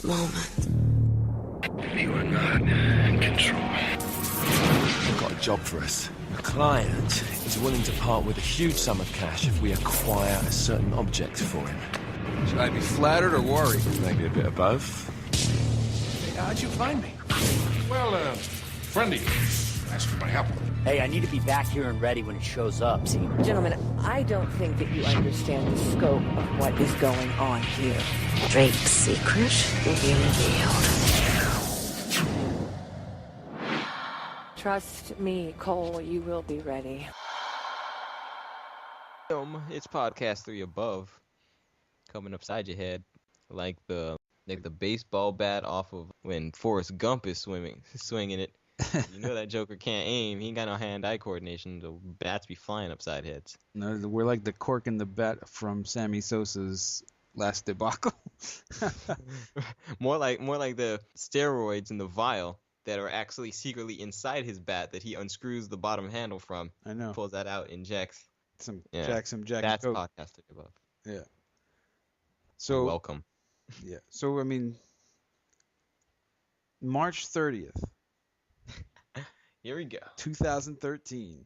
this moment. You are not in control. I've got a job for us. A client is willing to part with a huge sum of cash if we acquire a certain object for him. Should I be flattered or worried? Maybe a bit of both. Hey, how'd you find me? Well, friendly asked for my help. Hey, I need to be back here and ready when it shows up, see? Gentlemen, I don't think that you understand the scope of what is going on here. Drake's secret will be revealed. Trust me, Cole, you will be ready. It's podcast 3 above, coming upside your head, like the baseball bat off of when Forrest Gump is swinging it. You know that Joker can't aim. He ain't got no hand-eye coordination. The bats be flying upside heads. No, we're like the cork in the bat from Sammy Sosa's last debacle. more like the steroids in the vial that are actually secretly inside his bat that he unscrews the bottom handle from. I know. Pulls that out, injects. Some That's Coke. podcast 3 above. Yeah. You're So welcome. yeah. So I mean, March 30th, Here we go. 2013.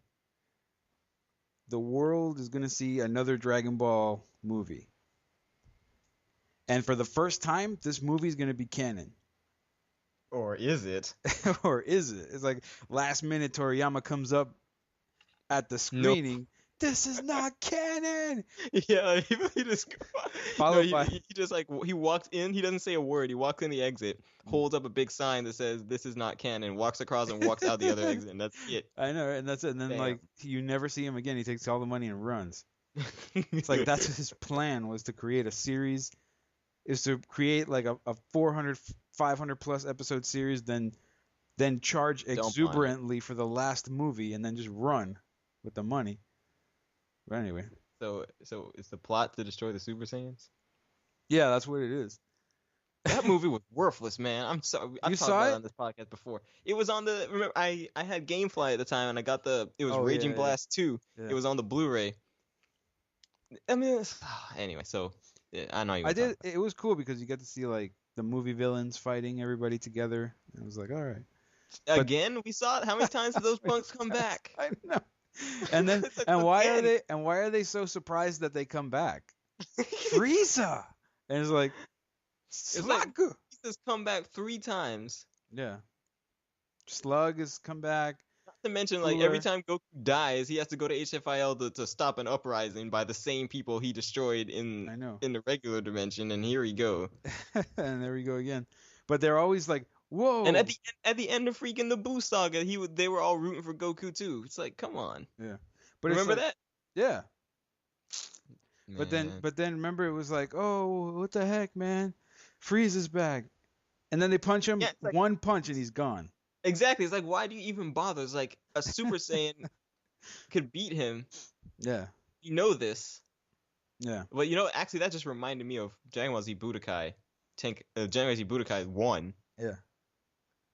The world is gonna see another Dragon Ball movie, and for the first time, this movie is gonna be canon. Or is it? Or is it? It's like last minute Toriyama comes up at the screening. This is not canon. Yeah, he just Followed by he just like he walks in. He doesn't say a word. He walks in the exit, holds up a big sign that says "This is not canon." Walks across and walks out the other exit, and that's it. I know, and that's it. And then Damn. like you never see him again. He takes all the money and runs. It's like that's his plan was to create a series, is to create like a 400, 500 plus episode series, then charge Don't exuberantly for the last movie, and then just run with the money. But anyway, So it's the plot to destroy the Super Saiyans. yeah, that's what it is. That movie was worthless, man. I'm sorry. I've You talked saw about it? it on this podcast before. It was on the. Remember, I had GameFly at the time, and I got it was Oh, Raging yeah. Blast 2. Yeah. It was on the Blu-ray. I mean, anyway, so yeah, I know you. I did. It was cool because you get to see like the movie villains fighting everybody together. And it was like, all right. Again, we saw it. How many times did those punks come back? I know. And then It's like, and why are again. they so surprised that they come back? Frieza. And it's like It's like- Slug. He's come back 3 times. Yeah. Slug has come back. Not to mention, like every Cooler. time Goku dies, he has to go to HFIL to stop an uprising by the same people he destroyed I know. in the regular dimension. And here we go. And there we go again. But they're always like, whoa. And at the end of freaking the Boo saga, they were all rooting for Goku too. It's like, come on. Yeah. But it's Remember like- that? Yeah. But Man. then remember it was like, oh, what the heck, man? Frieza's back. And then they punch him, Yeah, it's like- one punch and he's gone. Exactly. It's like, why do you even bother? It's like a Super Saiyan could beat him. Yeah. You know this. Yeah. But actually, that just reminded me of Dragon Ball Z Budokai. Dragon Ball Z Budokai 1. Yeah.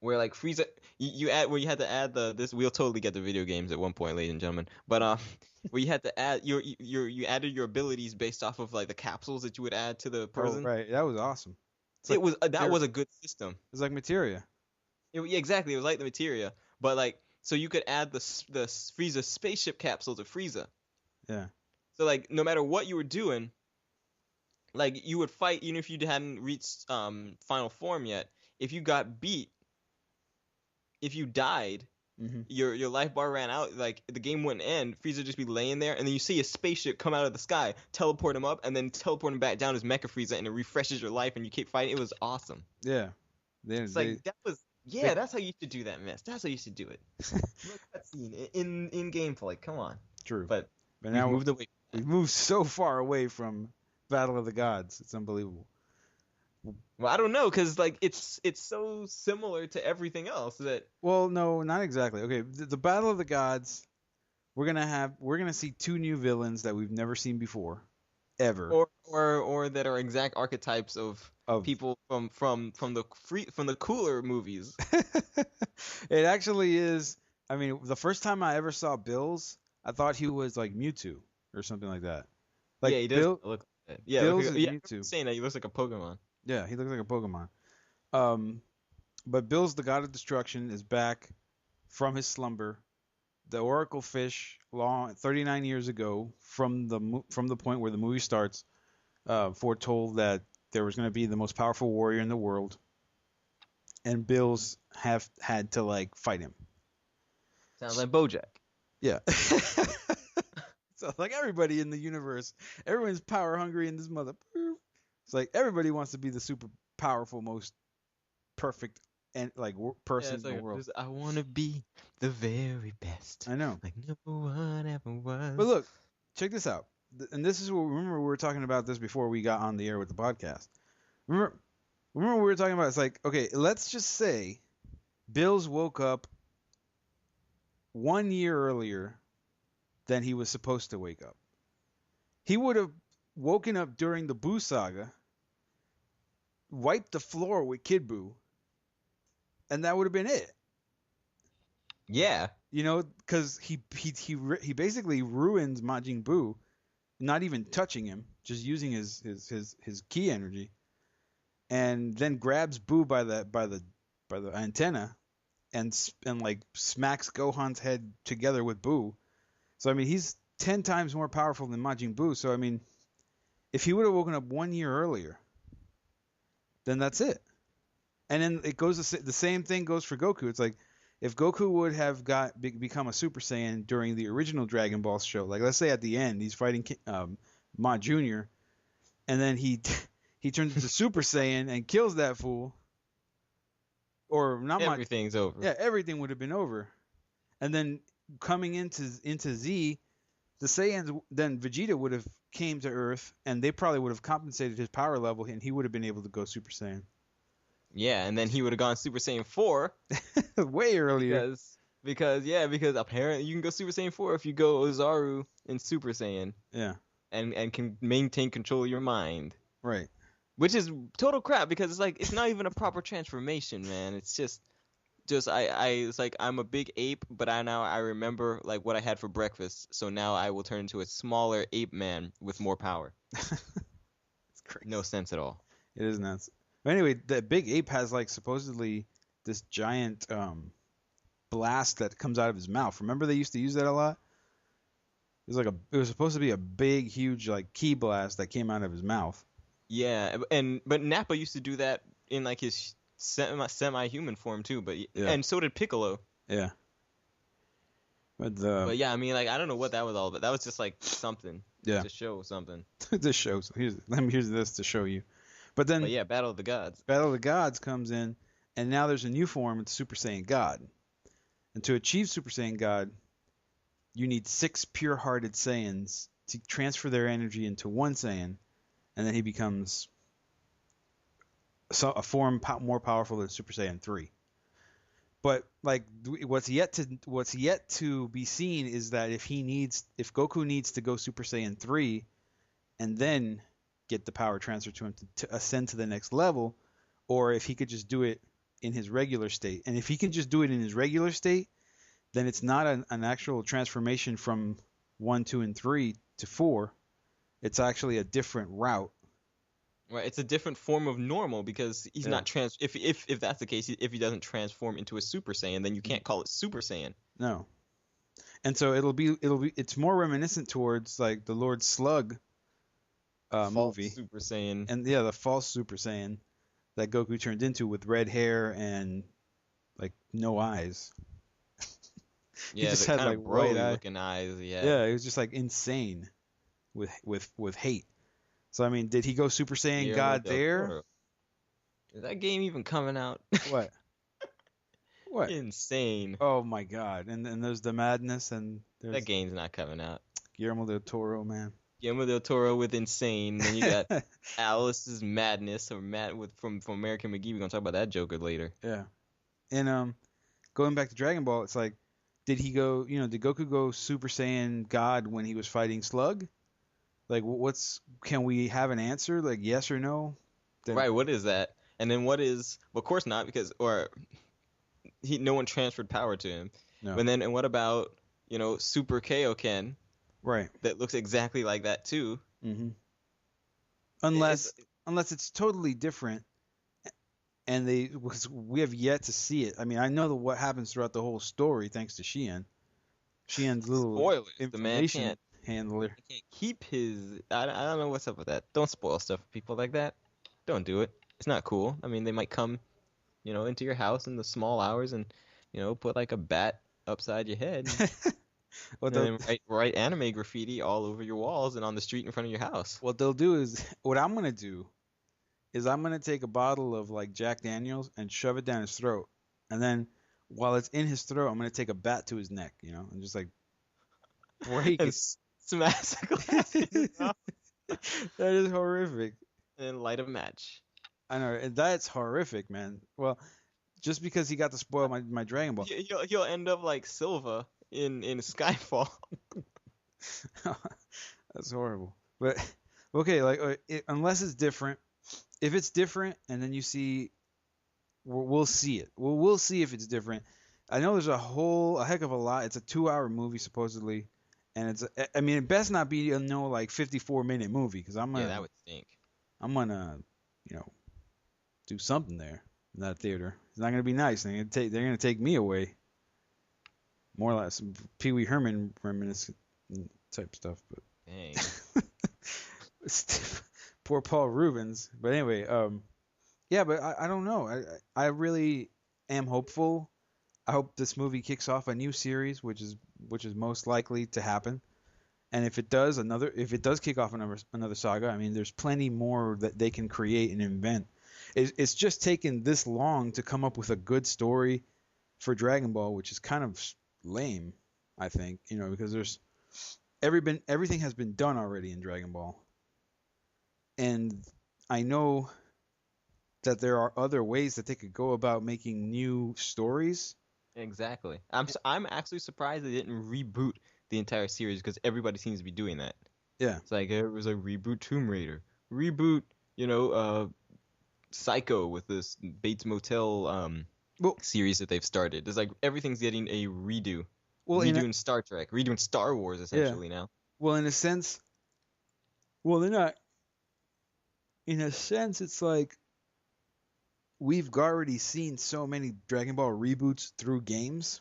Where like Frieza, you had to add this. We'll totally get the video games at one point, ladies and gentlemen. But where you had to add you added your abilities based off of like the capsules that you would add to the Oh, person. right. That was awesome. It's It like was that materia- was a good system. It's like materia. Yeah, exactly. It was like the materia, but like so you could add the Frieza spaceship capsule to Frieza. Yeah. So like no matter what you were doing, like you would fight even if you hadn't reached final form yet. If you got beat, if you died, Mm-hmm. your life bar ran out, like the game wouldn't end. Frieza would just be laying there, and then you see a spaceship come out of the sky, teleport him up, and then teleport him back down as Mecha Frieza, and it refreshes your life, and you keep fighting. It was awesome. Yeah. It's like that's how you should do that, miss. That's how you should do it. Look at that scene in gameplay. Come on. True. But now moved away. we've moved so far away from Battle of the Gods. It's unbelievable. Well, I don't know, cause like it's so similar to everything else that Well, no, not exactly. Okay, the Battle of the Gods, we're gonna see 2 new villains that we've never seen before, ever. or that are exact archetypes of people from the cooler movies. It actually is. I mean, the first time I ever saw Bills, I thought he was like Mewtwo or something like that. Like yeah, he does look like that. Yeah, Bills is yeah, Mewtwo. I'm saying that he looks like a Pokemon. Yeah, he looks like a Pokemon. But Bills, the god of destruction, is back from his slumber. The Oracle Fish, 39 years ago, from the point where the movie starts, foretold that there was going to be the most powerful warrior in the world, and Bills have had to like fight him. Sounds like BoJack. Yeah. So like everybody in the universe, everyone's power hungry in this mother. It's like everybody wants to be the super powerful, most perfect and like person in the world. I want to be the very best. I know. Like no one ever was. But look, check this out. And this is what, remember we were talking about this before we got on the air with the podcast. Remember we were talking about, it's like, okay, let's just say Bills woke up 1 year earlier than he was supposed to wake up. He would have woken up during the Boo saga, wiped the floor with Kid Boo, and that would have been it. Yeah. You know, because he basically ruins Majin Buu, not even touching him, just using his ki energy, and then grabs Buu by the antenna, and like smacks Gohan's head together with Buu. So I mean, he's 10 times more powerful than Majin Buu. So I mean, if he would have woken up 1 year earlier, then that's it. And then it goes the same thing goes for Goku. It's like, if Goku would have become a Super Saiyan during the original Dragon Ball show, like let's say at the end he's fighting Ma Junior, and then he turns into Super Saiyan and kills that fool, or not, everything's over. Yeah, everything would have been over. And then coming into Z, the Saiyans, then Vegeta would have came to Earth, and they probably would have compensated his power level, and he would have been able to go Super Saiyan. Yeah, and then he would have gone Super Saiyan 4 way earlier. Because apparently you can go Super Saiyan 4 if you go Ozaru in Super Saiyan. Yeah. And can maintain control of your mind. Right. Which is total crap, because it's like, it's not even a proper transformation, man. It's just it's like I'm a big ape, but I remember like what I had for breakfast, so now I will turn into a smaller ape man with more power. It's crazy. No sense at all. It is nuts. But anyway, the big ape has like supposedly this giant blast that comes out of his mouth. Remember they used to use that a lot? It was supposed to be a big, huge like ki blast that came out of his mouth. Yeah, but Nappa used to do that in like his semi-human form too, but yeah. And so did Piccolo. Yeah. But yeah, I mean, like, I don't know what that was all about. That was just like something. Yeah. To show something. This shows. Here's this to show you. But yeah, Battle of the Gods. Battle of the Gods comes in, and now there's a new form. It's Super Saiyan God. And to achieve Super Saiyan God, you need 6 pure-hearted Saiyans to transfer their energy into one Saiyan, and then he becomes a form more powerful than Super Saiyan 3. But like, what's yet to be seen is that if Goku needs to go Super Saiyan 3, and then get the power transferred to him to ascend to the next level, or if he could just do it in his regular state. And if he can just do it in his regular state, then it's not an actual transformation from 1, 2, and 3 to 4. It's actually a different route. Right, it's a different form of normal, because he's not if that's the case, if he doesn't transform into a Super Saiyan, then you can't call it Super Saiyan. No. And so it's more reminiscent towards like the Lord Slug movie. Super Saiyan. And yeah, the false Super Saiyan that Goku turned into with red hair and like no eyes. He just had like white looking eyes. Yeah. Yeah, he was just like insane with hate. So I mean, did he go Super Saiyan God there? Is that game even coming out? What? What? Insane. Oh my God! And there's the madness, and that game's not coming out. Guillermo del Toro, man. Guillermo del Toro with Insane. Then you got Alice's Madness, or from American McGee. We're gonna talk about that Joker later. Yeah. And going back to Dragon Ball, it's like, did Goku go Super Saiyan God when he was fighting Slug? Like, can we have an answer? Like, yes or no? Right, what is that? And then what is, well, of course not, because, no one transferred power to him. No. And what about, Super Kaioken? Right. That looks exactly like that too. Mm-hmm. Unless it's totally different, and we have yet to see it. I mean, I know what happens throughout the whole story thanks to Sheehan. Sheehan's little Spoilers. The man information handler. can't keep his. I don't know what's up with that. Don't spoil stuff for people like that. Don't do it. It's not cool. I mean, they might come, into your house in the small hours and, put like a bat upside your head. What And then write anime graffiti all over your walls and on the street in front of your house. what they'll do is what I'm gonna do is I'm gonna take a bottle of like Jack Daniels and shove it down his throat, and then while it's in his throat, I'm gonna take a bat to his neck, and just like break And it. smash the glass in your mouth That is horrific. and light a match. I know, and that's horrific, man. Well, just because he got to spoil my Dragon Ball. He'll end up like Silva in Skyfall. That's horrible. But okay, like unless it's different, if it's different, and then you see, we'll see it. We'll see if it's different. I know there's a heck of a lot. It's a 2-hour movie supposedly, and I mean, it best not be a like 54-minute movie because Yeah, that would stink. I'm gonna, do something there in that theater. It's not gonna be nice. They're gonna take me away. More or less Pee Wee Herman reminiscent type stuff, but Dang. poor Paul Rubens. But anyway, yeah, but I don't know. I really am hopeful. I hope this movie kicks off a new series, which is most likely to happen. And if it does kick off another saga, I mean, there's plenty more that they can create and invent. It's just taken this long to come up with a good story for Dragon Ball, which is kind of lame, I think, because there's everything has been done already in Dragon Ball. And I know that there are other ways that they could go about making new stories. Exactly. I'm actually surprised they didn't reboot the entire series because everybody seems to be doing that. Yeah. It's like it was a reboot Tomb Raider, reboot, Psycho with this Bates Motel series that they've started. It's like everything's getting a redo. Well, redoing Star Trek, redoing Star Wars essentially now. Well, in a sense, they're not. In a sense, it's like we've already seen so many Dragon Ball reboots through games.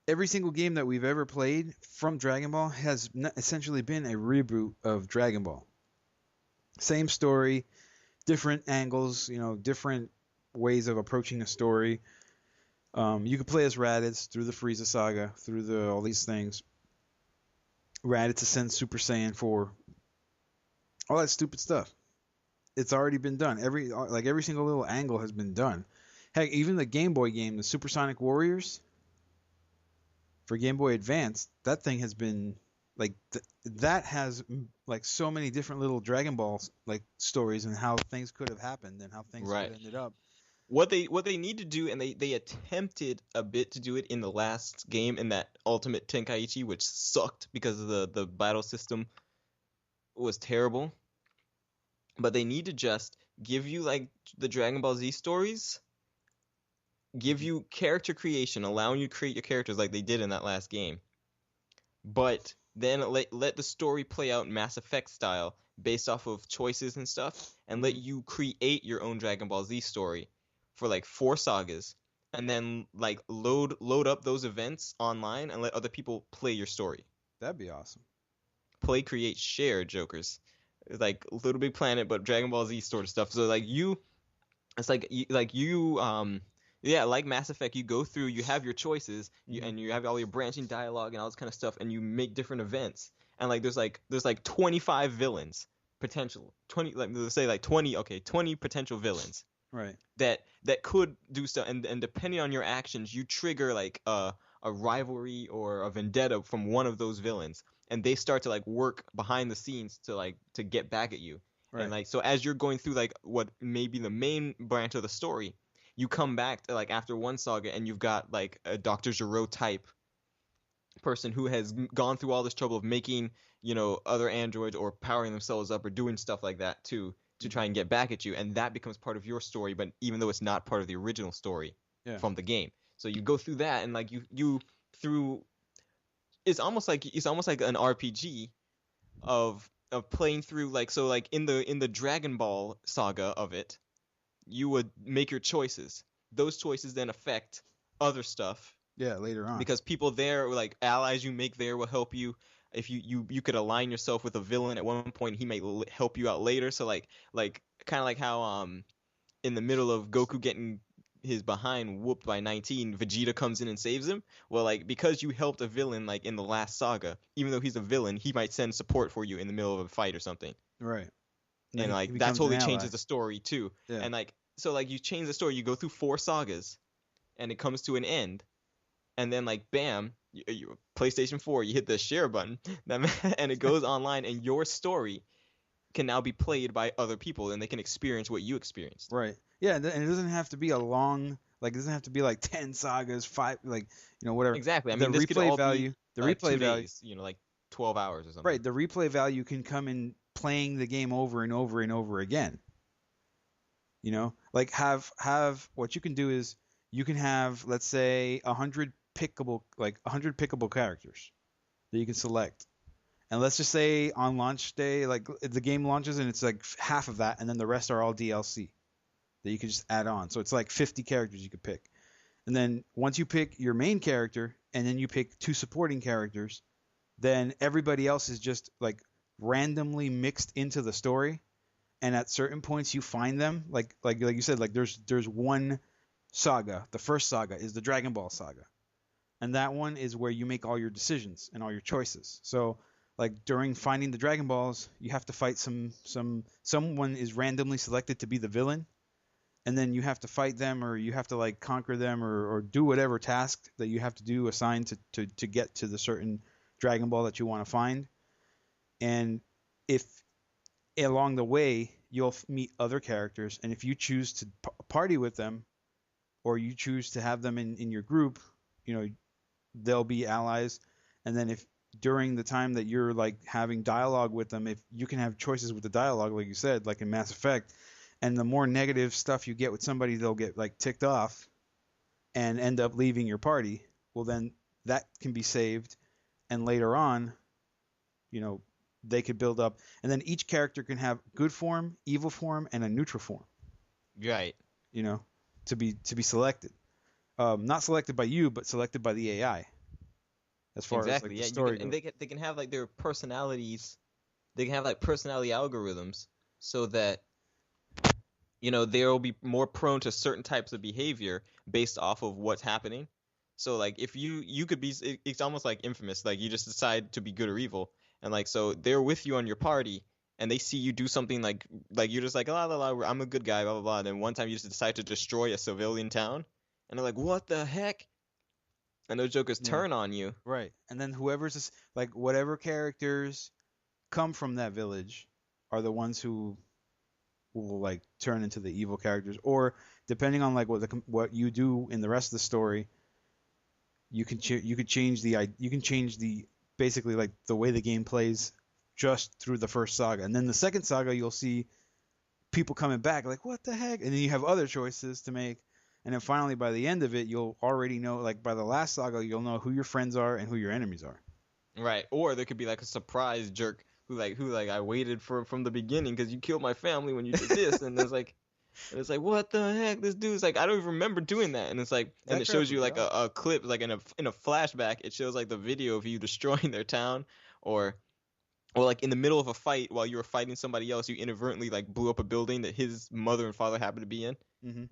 Every single game that we've ever played from Dragon Ball has essentially been a reboot of Dragon Ball. Same story, different angles, different ways of approaching a story. You could play as Raditz through the Frieza saga, through all these things. Raditz ascends Super Saiyan 4. All that stupid stuff. It's already been done. Every single little angle has been done. Heck, even the Game Boy game, the Supersonic Warriors for Game Boy Advance, that thing has been that has like so many different little Dragon Balls like stories and how things could have happened and how things could have ended up. What they need to do, and they attempted a bit to do it in the last game in that Ultimate Tenkaichi, which sucked because of the battle system was terrible. But they need to just give you like the Dragon Ball Z stories, give you character creation, allowing you to create your characters like they did in that last game. But then let the story play out Mass Effect style based off of choices and stuff, and let you create your own Dragon Ball Z story for like 4 sagas, and then like load up those events online and let other people play your story. That'd be awesome. Play, create, share, jokers. It's like Little Big Planet, but Dragon Ball Z sort of stuff. So like it's like like Mass Effect, you go through, you have your choices, and you have all your branching dialogue and all this kind of stuff, and you make different events. And like there's like 25 villains potential, 20 let's say like 20 potential villains. Right. That could do stuff, and depending on your actions, you trigger like a rivalry or a vendetta from one of those villains, and they start to like work behind the scenes to get back at you. Right. And like so as you're going through like what may be the main branch of the story, you come back to like after one saga and you've got like a Dr. Gero type person who has gone through all this trouble of making, other androids or powering themselves up or doing stuff like that to try and get back at you, and that becomes part of your story, but even though it's not part of the original story from the game. So you go through that, and like you through it's almost like an RPG of of playing through like in the Dragon Ball saga of it, you would make your choices. Those choices then affect other stuff Yeah, later on. because people there, like allies you make there, will help you. If you could align yourself with a villain at one point, he might help you out later. So like kind of like how in the middle of Goku getting his behind whooped by 19, Vegeta comes in and saves him. Well, like because you helped a villain like in the last saga, even though he's a villain, he might send support for you in the middle of a fight or something. Right. And he like that becomes totally an ally. changes the story too. Yeah. And like so like you change the story, you go through 4 sagas, and it comes to an end, and then like bam, you PlayStation 4, you hit the share button, and it goes online, and your story can now be played by other people, and they can experience what you experienced. Right. Yeah, and it doesn't have to be a long, like it doesn't have to be like 10 sagas, 5, like, whatever. Exactly. I The mean, this could replay all value, be the like replay 2 value, days, like 12 hours or something. right? The replay value can come in playing the game over and over and over again. Like have what you can do is you can have, let's say, 100 pickable characters that you can select. And let's just say on launch day, like the game launches and it's like half of that, and then the rest are all DLC that you can just add on. So it's like 50 characters you could pick. And then once you pick your main character and then you pick 2 supporting characters, then everybody else is just like randomly mixed into the story. And at certain points you find them, like you said, like there's one saga. The first saga is the Dragon Ball saga. And that one is where you make all your decisions and all your choices. So like during finding the Dragon Balls, you have to fight someone is randomly selected to be the villain, and then you have to fight them, or you have to like conquer them, or do whatever task that you have to do assigned to get to the certain Dragon Ball that you want to find. And if along the way you'll meet other characters, and if you choose to party with them, or you choose to have them in your group, they'll be allies. And then if during the time that you're like having dialogue with them, if you can have choices with the dialogue, like you said, like in Mass Effect, and the more negative stuff you get with somebody, they'll get like ticked off and end up leaving your party. Well, then that can be saved, and later on, they could build up, and then each character can have good form, evil form, and a neutral form. Right. To be selected, not selected by you, but selected by the AI. As far Exactly. as like, Yeah. the story And goes. they can have like their personalities. They can have like personality algorithms so that they'll be more prone to certain types of behavior based off of what's happening. So like if you could be, it's almost like Infamous. Like you just decide to be good or evil, and like so they're with you on your party, and they see you do something like you're just like la la la, I'm a good guy, blah blah blah. And then one time you just decide to destroy a civilian town, and they're like, what the heck? And those jokers turn on you. Right. And then like whatever characters come from that village are the ones who will like turn into the evil characters, or depending on like what you do in the rest of the story, you can change the basically like the way the game plays just through the first saga. And then the second saga you'll see people coming back like, what the heck? And then you have other choices to make. And then finally, by the end of it, you'll already know, like by the last saga, you'll know who your friends are and who your enemies are. Right. Or there could be like a surprise jerk who I waited for from the beginning because you killed my family when you did this, and it's like what the heck? This dude's like, I don't even remember doing that, and it's like, and it shows you like a clip, like in a flashback, it shows like the video of you destroying their town, or like in the middle of a fight while you were fighting somebody else, you inadvertently like blew up a building that his mother and father happened to be in. Mm-hmm.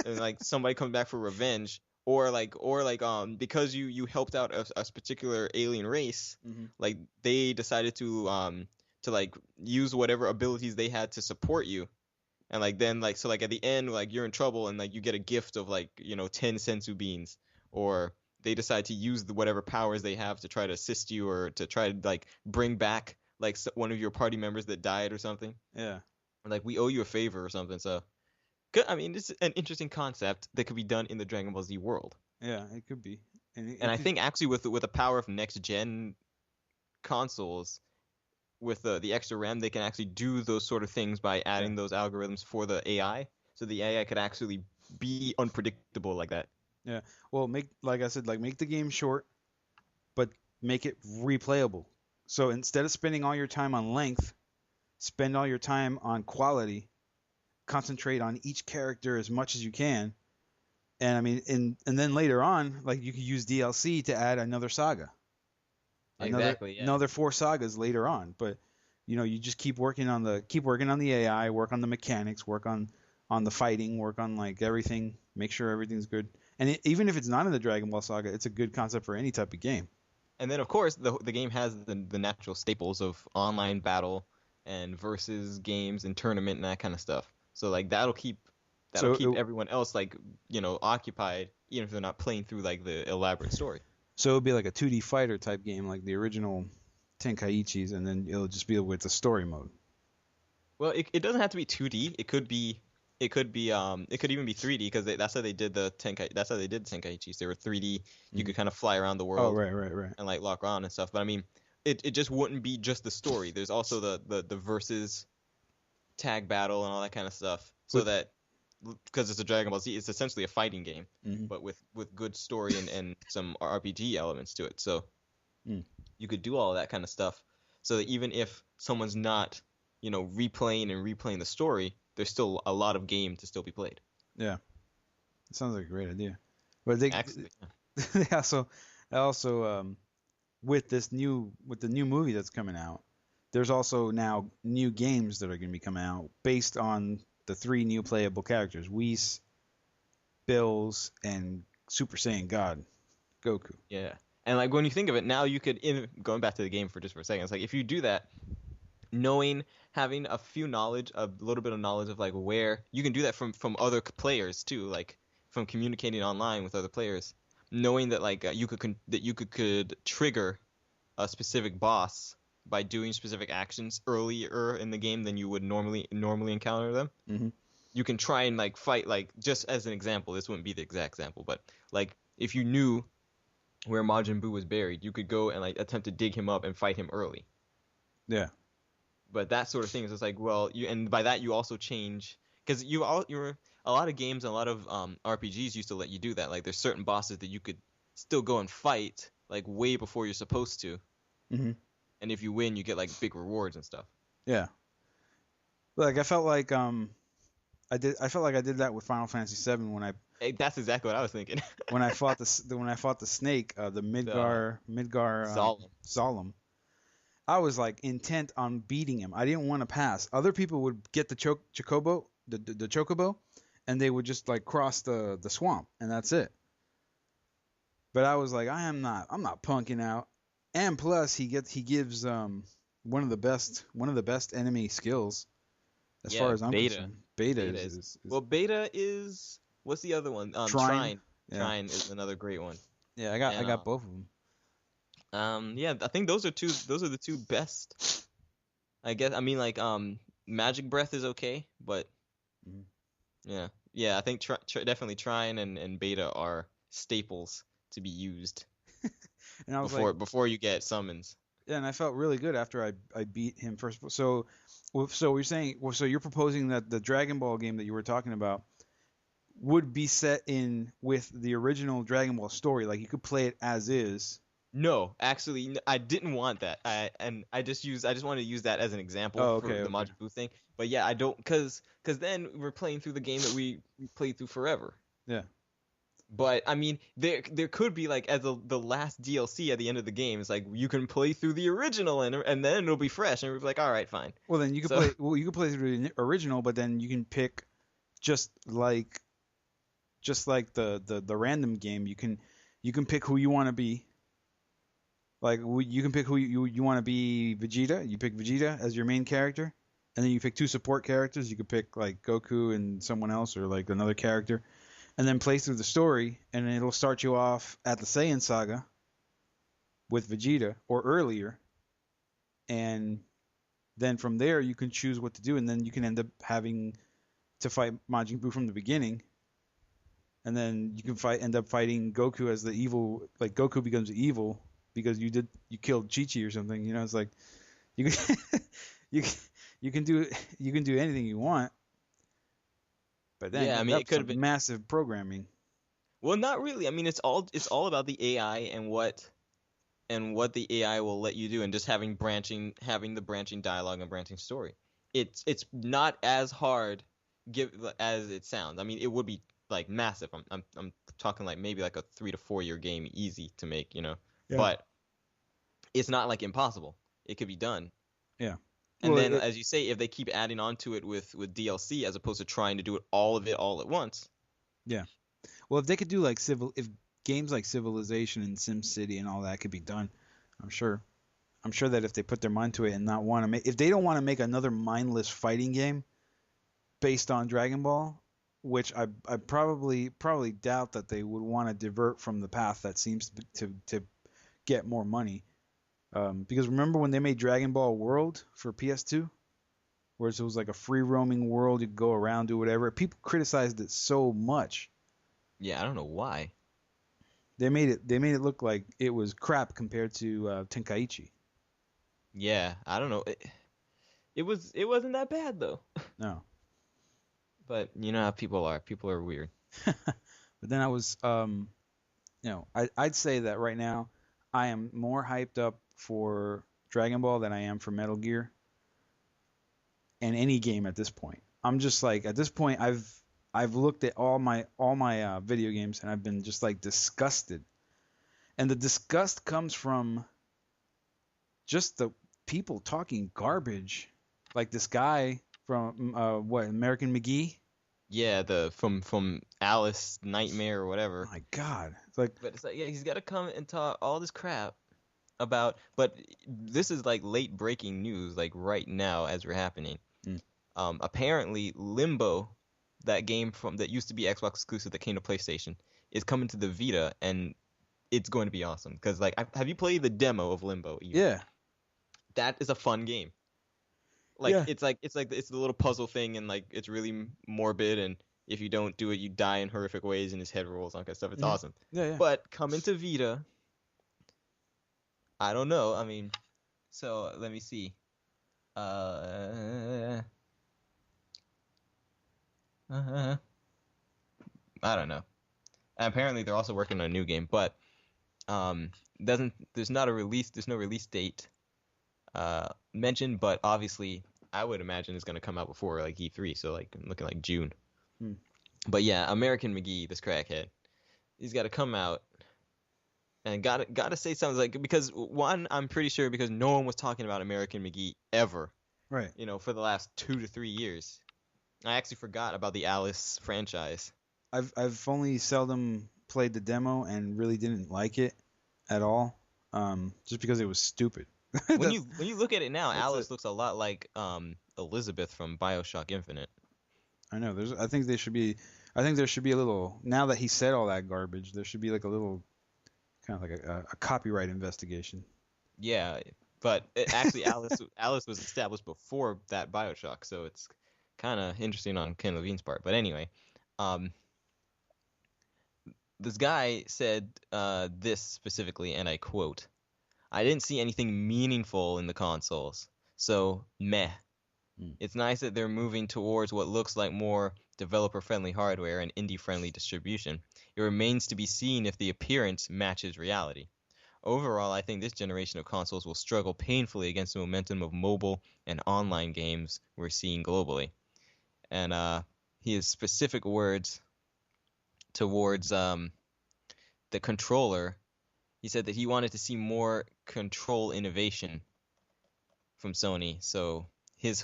And like somebody comes back for revenge, or because you helped out a particular alien race, Mm-hmm. like they decided to like use whatever abilities they had to support you, and like then like so like at the end like you're in trouble and like you get a gift of like 10 sensu beans, or they decide to use whatever powers they have to try to assist you, or to try to like bring back like one of your party members that died or something. Yeah. Like we owe you a favor or something. So I mean, it's an interesting concept that could be done in the Dragon Ball Z world. Yeah, it could be. And I think actually with the power of next gen consoles, with the extra RAM, they can actually do those sort of things by adding those algorithms for the AI. So the AI could actually be unpredictable like that. Yeah. Well, like I said, like make the game short, but make it replayable. So instead of spending all your time on length, spend all your time on quality, concentrate on each character as much as you can. And I mean, and then later on, like you could use DLC to add another saga. Exactly. Yeah. Another 4 sagas later on. But you just keep working on the AI, work on the mechanics, work on the fighting, work on like everything, make sure everything's good. And even if it's not in the Dragon Ball saga, it's a good concept for any type of game. And then of course the game has the natural staples of online battle and versus games and tournament and that kind of stuff. So like that'll keep everyone else like occupied, even if they're not playing through like the elaborate story. So it'll be like a 2D fighter type game, like the original Tenkaichis, and then it'll just be with the story mode. Well, it doesn't have to be 2D. It could even be 3D because that's how they did the Tenkaichis. They were 3D. You could kind of fly around the world. Oh, right. And like lock on and stuff. But I mean, it just wouldn't be just the story. There's also the versus tag battle and all that kind of stuff. So that because it's a Dragon Ball Z, it's essentially a fighting game, but with good story and some RPG elements to it. So you could do all of that kind of stuff. So that even if someone's not, replaying the story, there's still a lot of game to still be played. Yeah, it sounds like a great idea. But they also with the new movie that's coming out, there's also now new games that are going to be coming out based on the 3 new playable characters: Whis, Bills, and Super Saiyan God, Goku. Yeah, and like when you think of it, now you could, going back to the game for just for a second, it's like if you do that, having a little bit of knowledge of like where you can do that from other players too, like from communicating online with other players, knowing that like you could trigger a specific boss by doing specific actions earlier in the game than you would normally encounter them. Mm-hmm. You can try and like fight, like just as an example, this wouldn't be the exact example, but like if you knew where Majin Buu was buried, you could go and like attempt to dig him up and fight him early. Yeah. But that sort of thing is just like, well, and by that you also change, because a lot of games and a lot of RPGs used to let you do that. Like there's certain bosses that you could still go and fight like way before you're supposed to. Mm-hmm. And if you win, you get like big rewards and stuff. Yeah. Like I felt like I did that with Final Fantasy VII when That's exactly what I was thinking. when I fought the snake, the Midgar Solemn. I was like intent on beating him. I didn't want to pass. Other people would get the chocobo, the chocobo, and they would just like cross the swamp, and that's it. But I was like, I'm not punking out. And plus, he gives one of the best enemy skills as far as I'm concerned. Beta is well, Beta is, what's the other one? Trine. Yeah. Trine is another great one. Yeah, I got both of them. Yeah, I think those are the two best. I guess I mean like Magic Breath is okay, but yeah, I think definitely Trine and Beta are staples to be used. And I was before you get summons. Yeah, and I felt really good after I beat him first. So you're saying, so you're proposing that the Dragon Ball game that you were talking about would be set in with the original Dragon Ball story, like you could play it as is. No, actually, I didn't want that. I just wanted to use that as an example for the Majin Buu thing. But yeah, I don't, cause then we're playing through the game that we played through forever. Yeah. But I mean, there could be like as the last DLC at the end of the game. It's like you can play through the original and then it'll be fresh and we'll be like, all right, fine. Well, then you could play through the original, but then you can pick just like the random game. You can pick who you want to be. Like you can pick who you want to be. Vegeta. You pick Vegeta as your main character, and then you pick 2 support characters. You could pick like Goku and someone else, or like another character. And then play through the story, and it'll start you off at the Saiyan Saga with Vegeta, or earlier. And then from there, you can choose what to do, and then you can end up having to fight Majin Buu from the beginning. And then you can end up fighting Goku as the evil, like Goku becomes evil because you killed Chi-Chi or something. You know, it's like you can you can do anything you want. But then yeah, I mean, it could have been massive programming. Well, not really. I mean, it's all about the AI and what the AI will let you do, and just having the branching dialogue and branching story. it's not as hard as it sounds. I mean, it would be like massive. I'm talking like maybe like a 3 to 4 year game, easy to make, you know. Yeah. But it's not like impossible. It could be done. Yeah. And Well, then, as you say, if they keep adding on to it with DLC as opposed to trying to do all of it all at once. Yeah. Well, if they could do like if games like Civilization and SimCity and all that could be done, I'm sure that if they put their mind to it and not want to if they don't want to make another mindless fighting game based on Dragon Ball, which I probably doubt that they would want to divert from the path that seems to get more money. Because remember when they made Dragon Ball World for PS2, where it was like a free roaming world, you could go around, do whatever. People criticized it so much. Yeah, I don't know why. They made it look like it was crap compared to Tenkaichi. Yeah, I don't know. It wasn't that bad though. No. But you know how people are. People are weird. But then I was, I'd say that right now I am more hyped up for Dragon Ball than I am for Metal Gear. And any game at this point. I'm just like, at this point, I've looked at all my video games and I've been just like disgusted. And the disgust comes from just the people talking garbage. Like this guy from American McGee? Yeah, from Alice Nightmare or whatever. Oh my God. But it's like, yeah, he's got to come and talk all this crap about. But this is like late breaking news, like right now as we're happening. Apparently, Limbo, that game that used to be Xbox exclusive that came to PlayStation, is coming to the Vita, and it's going to be awesome. Because like, have you played the demo of Limbo? Yeah. That is a fun game. Like Yeah. it's the little puzzle thing, and like it's really morbid, and if you don't do it, you die in horrific ways, and his head rolls, all that kind of stuff. It's awesome. Yeah. But coming to Vita, I don't know. I mean, so let me see. I don't know. Apparently, they're also working on a new game, but there's no release date mentioned, but obviously I would imagine it's gonna come out before like E3, so like I'm looking like June. But yeah, American McGee, this crackhead, he's got to come out and gotta say something, like, because one, I'm pretty sure because no one was talking about American McGee ever, Right. you know, for the last 2 to 3 years. I actually forgot about the Alice franchise. I've only seldom played the demo and really didn't like it at all. Just because it was stupid. When you look at it now, That's Alice it. looks a lot like Elizabeth from BioShock Infinite. I know. I think there should be a little, now that he said all that garbage, there should be like a little kind of like a copyright investigation. Yeah, but actually Alice was established before that BioShock, so it's kind of interesting on Ken Levine's part. But anyway, this guy said this specifically, and I quote, "I didn't see anything meaningful in the consoles, so meh. It's nice that they're moving towards what looks like more developer-friendly hardware and indie-friendly distribution. It remains to be seen if the appearance matches reality. Overall, I think this generation of consoles will struggle painfully against the momentum of mobile and online games we're seeing globally." And his specific words towards the controller, he said that he wanted to see more control innovation from Sony. So his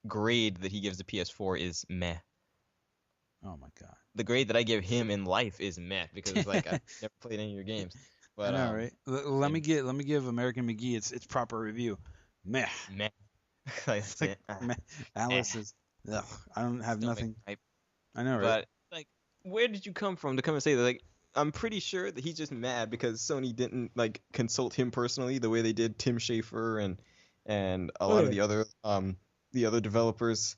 grade that he gives the PS4 is meh. Oh my God. The grade that I give him in life is meh, because like I've never played any of your games. But I know, right? Let me give American McGee its proper review. Meh. meh. It's like, meh. Alice is. Ugh, I don't have nothing. I know, right? But like, where did you come from to come and say that? Like, I'm pretty sure that he's just mad because Sony didn't like consult him personally the way they did Tim Schafer and a lot of the other developers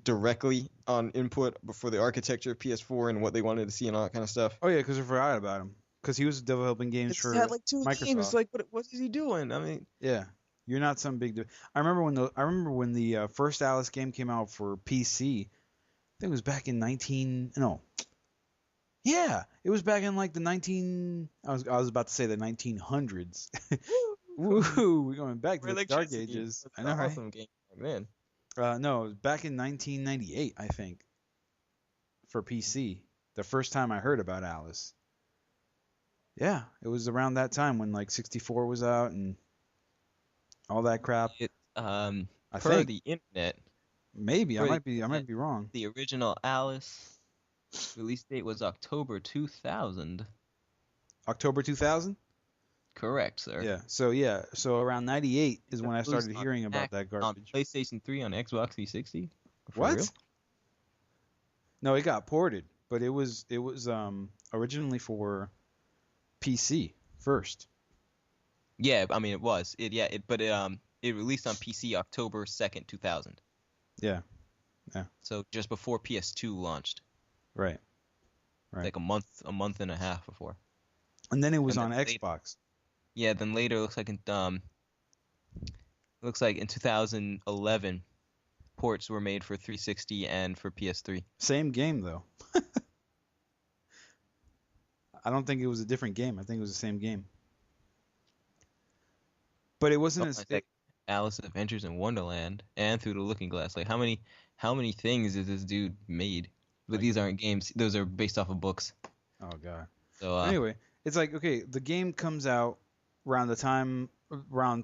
directly on input for the architecture of PS4 and what they wanted to see and all that kind of stuff. Oh yeah, because I forgot about him. Because he was developing games for had like 2 Microsoft. games. Like, what is he doing? I mean, Yeah, you're not some big. I remember when the first Alice game came out for PC. I think it was back in Yeah, it was back in like the 19. I was about to say the 1900s. Woo! We're going back to the dark ages. I know, right? Awesome game. then. No, it was back in 1998, I think, for PC. The first time I heard about Alice. Yeah, it was around that time when like 64 was out and all that crap. It I per think the internet, maybe I per the might be internet, wrong. the original Alice release date was October 2000. October 2000? Correct, sir. Yeah. So around 98 is when I It was started on hearing about Mac, that on garbage. PlayStation 3, on Xbox 360. For What? real? No, it got ported, but it was originally for PC first. Yeah, I mean it was. It released on PC October 2nd, 2000. Yeah. So just before PS2 launched. Right. Right. Like a month and a half before. And then it was And on then later- Xbox. Yeah, then later it looks like in 2011 ports were made for 360 and for PS3. Same game though. I don't think it was a different game. I think it was the same game. But it wasn't as Like Alice Adventures in Wonderland and Through the Looking Glass. Like how many things has this dude made? But these aren't games. Those are based off of books. Oh god. So Anyway, it's like okay, the game comes out around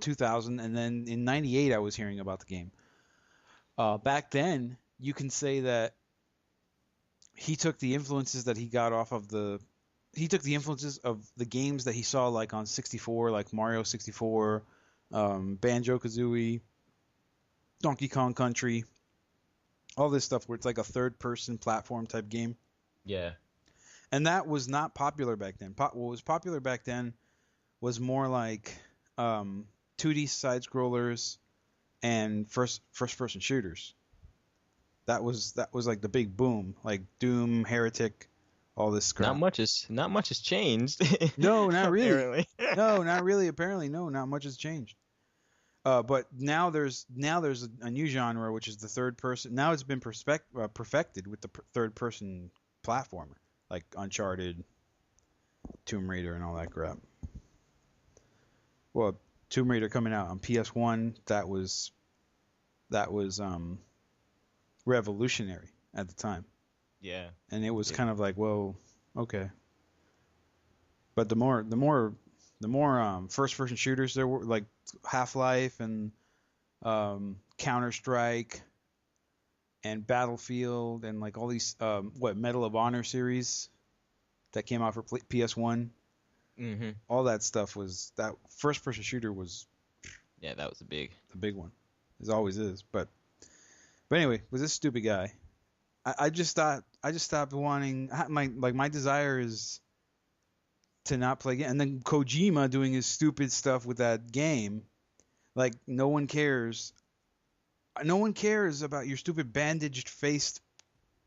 2000, and then in 98 I was hearing about the game. Back then, you can say that he took the influences that he got off of he took the influences of the games that he saw like on 64, like Mario 64, Banjo-Kazooie, Donkey Kong Country, all this stuff where it's like a third-person platform type game. yeah. And that was not popular back then. What was popular back then was more like 2D side scrollers and first person shooters. That was like the big boom, like Doom, Heretic, all this crap. Not much has changed. No, not really. Apparently. No, not really. Apparently, no, not much has changed. But now there's a new genre, which is the third person. Now it's been perfected with the third person platformer, like Uncharted, Tomb Raider, and all that crap. Well, Tomb Raider coming out on PS1, that was revolutionary at the time. Yeah. And it was kind of like, whoa, okay. But the more first person shooters there were, like Half-Life and Counter-Strike and Battlefield and like all these Medal of Honor series that came out for PS1. Mm-hmm. All that stuff was that first person shooter was Yeah, that was the big one. It always is. But anyway, with this stupid guy, I just stopped wanting my desire is to not play again. And then Kojima doing his stupid stuff with that game, like no one cares. No one cares about your stupid bandaged faced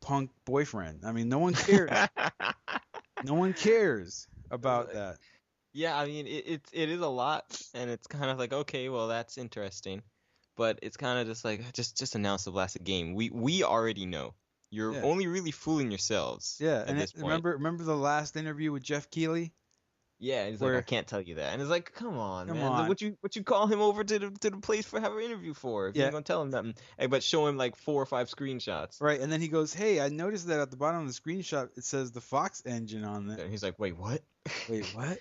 punk boyfriend. I mean, no one cares. No one cares about that. Yeah, I mean it is a lot, and it's kind of like, okay, well that's interesting, but it's kind of just like just announce the blasted game. We already know. You're only really fooling yourselves. Yeah, at and this point. remember the last interview with Jeff Keighley? Yeah, he's where- like, I can't tell you that, and it's like, come on, Come man. on. What you call him over to the place for have an interview for? If Yeah. you're gonna tell him nothing, but show him like 4 or 5 screenshots. Right, and then he goes, "Hey, I noticed that at the bottom of the screenshot it says the Fox engine on there." And he's like, wait, what? Wait, what?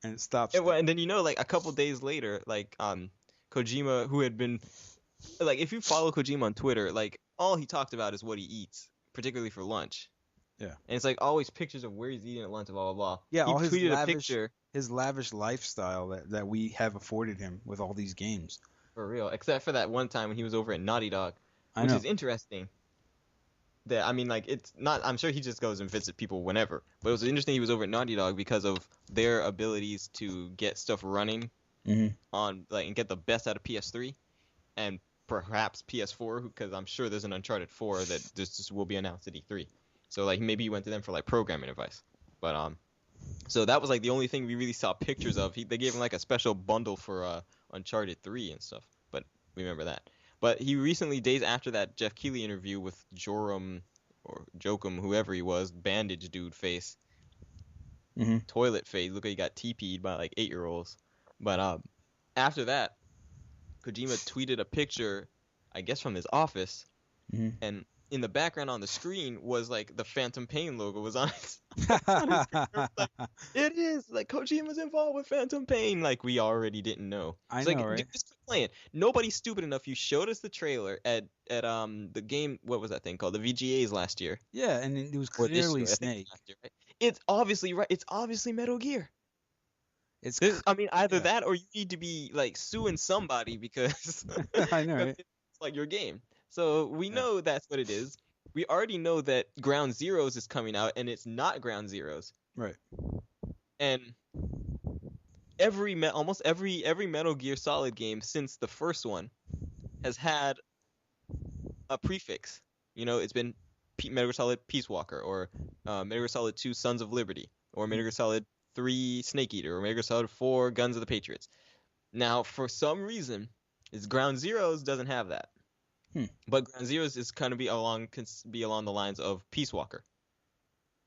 And it stops. And then like a couple days later, like Kojima, who had been like, if you follow Kojima on Twitter, like all he talked about is what he eats, particularly for lunch. Yeah. And it's like always pictures of where he's eating at lunch, blah blah blah. Yeah, he all his tweeted a lavish, picture his lavish lifestyle that we have afforded him with all these games. for real, except for that one time when he was over at Naughty Dog, I which know. is interesting. That I mean, like it's not. I'm sure he just goes and visits people whenever, but it was interesting. He was over at Naughty Dog because of their abilities to get stuff running Mhm. on like and get the best out of PS3 and perhaps PS4, because I'm sure there's an Uncharted 4 that just will be announced at E3. So like maybe he went to them for like programming advice. But so that was like the only thing we really saw pictures of. They gave him like a special bundle for Uncharted 3 and stuff. But we remember that. But he recently, days after that Jeff Keighley interview with Joram or Jokum, whoever he was, bandage dude face, Mhm. toilet face, look like he got TP'd by like 8-year-olds. But after that, Kojima tweeted a picture I guess from his office, Mhm. and in the background on the screen was like the Phantom Pain logo was on his, on his screen. I was like, it is like Kojima's involved with Phantom Pain, like we already didn't know. I It's know, like, right? dude, just quit playing. Nobody's stupid enough. You showed us the trailer at the game. What was that thing called? The VGAs last year. Yeah, and it was Or this clearly year, I think Snake. last year, right? It's obviously right. It's obviously Metal Gear. It's I mean, either yeah. that or you need to be like suing somebody because I know, right? it's like your game. So we know that's what it is. We already know that Ground Zeroes is coming out, and it's not Ground Zeroes. Right. And almost every Metal Gear Solid game since the first one has had a prefix. You know, it's been Metal Gear Solid Peace Walker, or Metal Gear Solid 2 Sons of Liberty, or Metal Gear Solid 3 Snake Eater, or Metal Gear Solid 4 Guns of the Patriots. Now, for some reason, Ground Zeroes doesn't have that. But Ground Zeroes is kind of be along the lines of Peace Walker.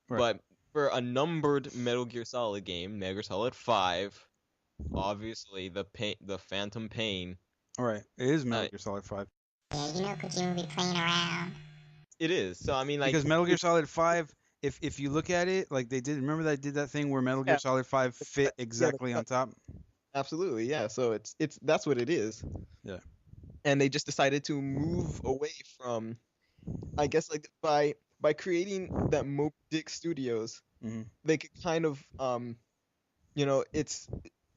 Right. But for a numbered Metal Gear Solid game, Metal Gear Solid 5, obviously the Phantom Pain. All right. It is Metal Gear Solid 5. Yeah, you know Kojima be playing around. It is. So I mean, like, Because Metal Gear Solid 5, if you look at it, like they did, remember they did that thing where Metal Gear Solid 5 fit exactly on top? Absolutely, yeah. So it's that's what it is. Yeah. And they just decided to move away from, I guess, like by creating that Moby Dick Studios, they could kind of you know, it's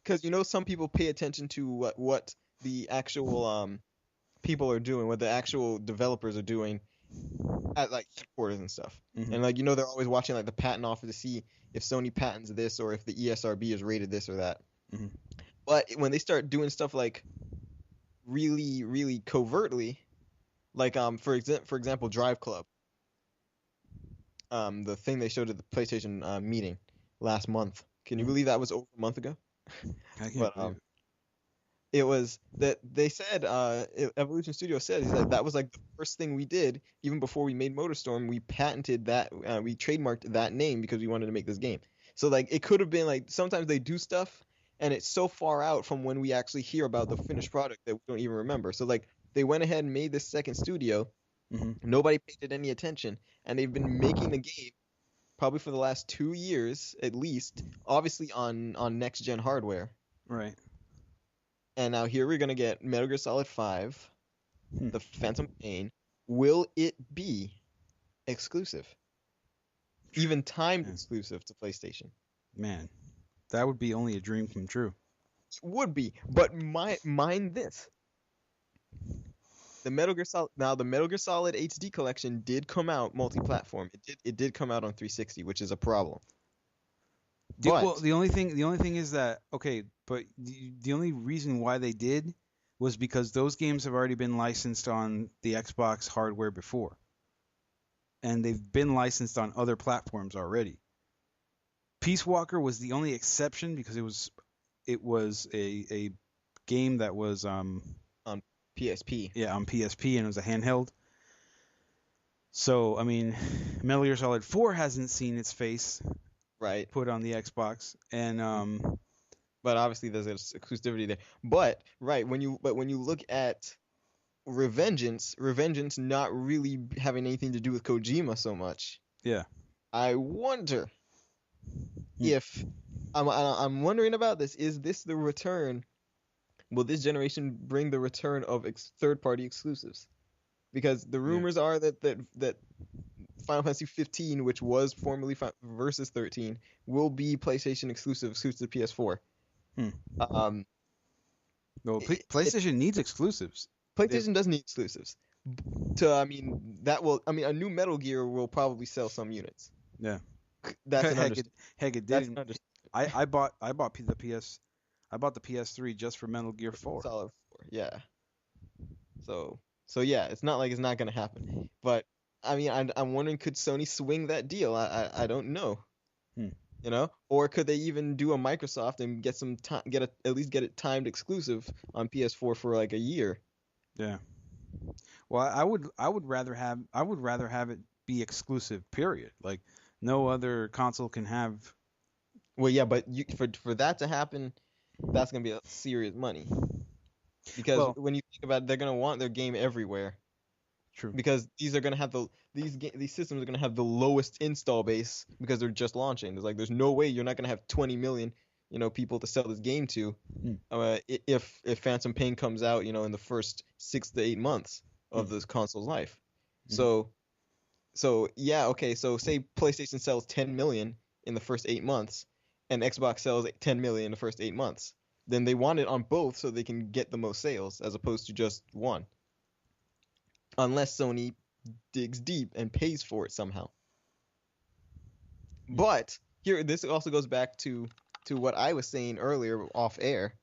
because you know some people pay attention to what the actual people are doing, what the actual developers are doing at like headquarters and stuff. And like, you know, they're always watching like the patent office to see if Sony patents this or if the ESRB is rated this or that. But when they start doing stuff like really, really covertly, like for example, Drive Club, the thing they showed at the PlayStation meeting last month. Can you believe that was over a month ago? I can't believe it. It was that they said, Evolution Studios said, that was like the first thing we did, even before we made MotorStorm. We patented that, we trademarked that name because we wanted to make this game. So like, it could have been like, sometimes they do stuff and it's so far out from when we actually hear about the finished product that we don't even remember. So like, they went ahead and made this second studio. Nobody paid it any attention, and they've been making the game probably for the last 2 years at least, obviously on next gen hardware. Right. And now here we're gonna get Metal Gear Solid 5, the Phantom Pain. Will it be exclusive? Even timed exclusive to PlayStation? Man, that would be only a dream come true. It would be, but mind this. The Metal Gear Solid HD collection did come out multi-platform. It did come out on 360, which is a problem. Well, the only thing is that, okay, but the only reason why they did was because those games have already been licensed on the Xbox hardware before, and they've been licensed on other platforms already. Peace Walker was the only exception because it was a game that was on PSP. Yeah, on PSP, and it was a handheld. So I mean, Metal Gear Solid 4 hasn't seen its face put on the Xbox, and but obviously there's an exclusivity there. But when you look at Revengeance not really having anything to do with Kojima so much. Yeah. I wonder if I'm wondering about this. Is this the return? Will this generation bring the return of third-party exclusives? Because the rumors are that Final Fantasy 15, which was formerly Versus 13, will be PlayStation exclusive to PS4. Well, PlayStation needs exclusives. PlayStation does need exclusives. A new Metal Gear will probably sell some units. Yeah. That's an heck, it didn't. I bought the PS3 just for Metal Gear 4. Solid 4, yeah. So yeah, it's not like it's not gonna happen. But I mean, I'm wondering, could Sony swing that deal? I don't know. You know, or could they even do a Microsoft and get some time, at least get it timed exclusive on PS4 for like a year? Yeah. Well, I would rather have it be exclusive. Period. Like no other console can have. Well, yeah, but for that to happen, that's gonna be a serious money. because Well, when you think about it, they're gonna want their game everywhere true. because these are gonna have these systems are gonna have the lowest install base because they're just launching. There's no way you're not gonna have 20 million people to sell this game to, Mm. if Phantom Pain comes out in the first 6 to 8 months of Mm. this console's life. Mm. So yeah, okay. So say PlayStation sells 10 million in the first 8 months, and Xbox sells 10 million in the first 8 months. Then they want it on both so they can get the most sales as opposed to just one. Unless Sony digs deep and pays for it somehow. But here, this also goes back to what I was saying earlier off air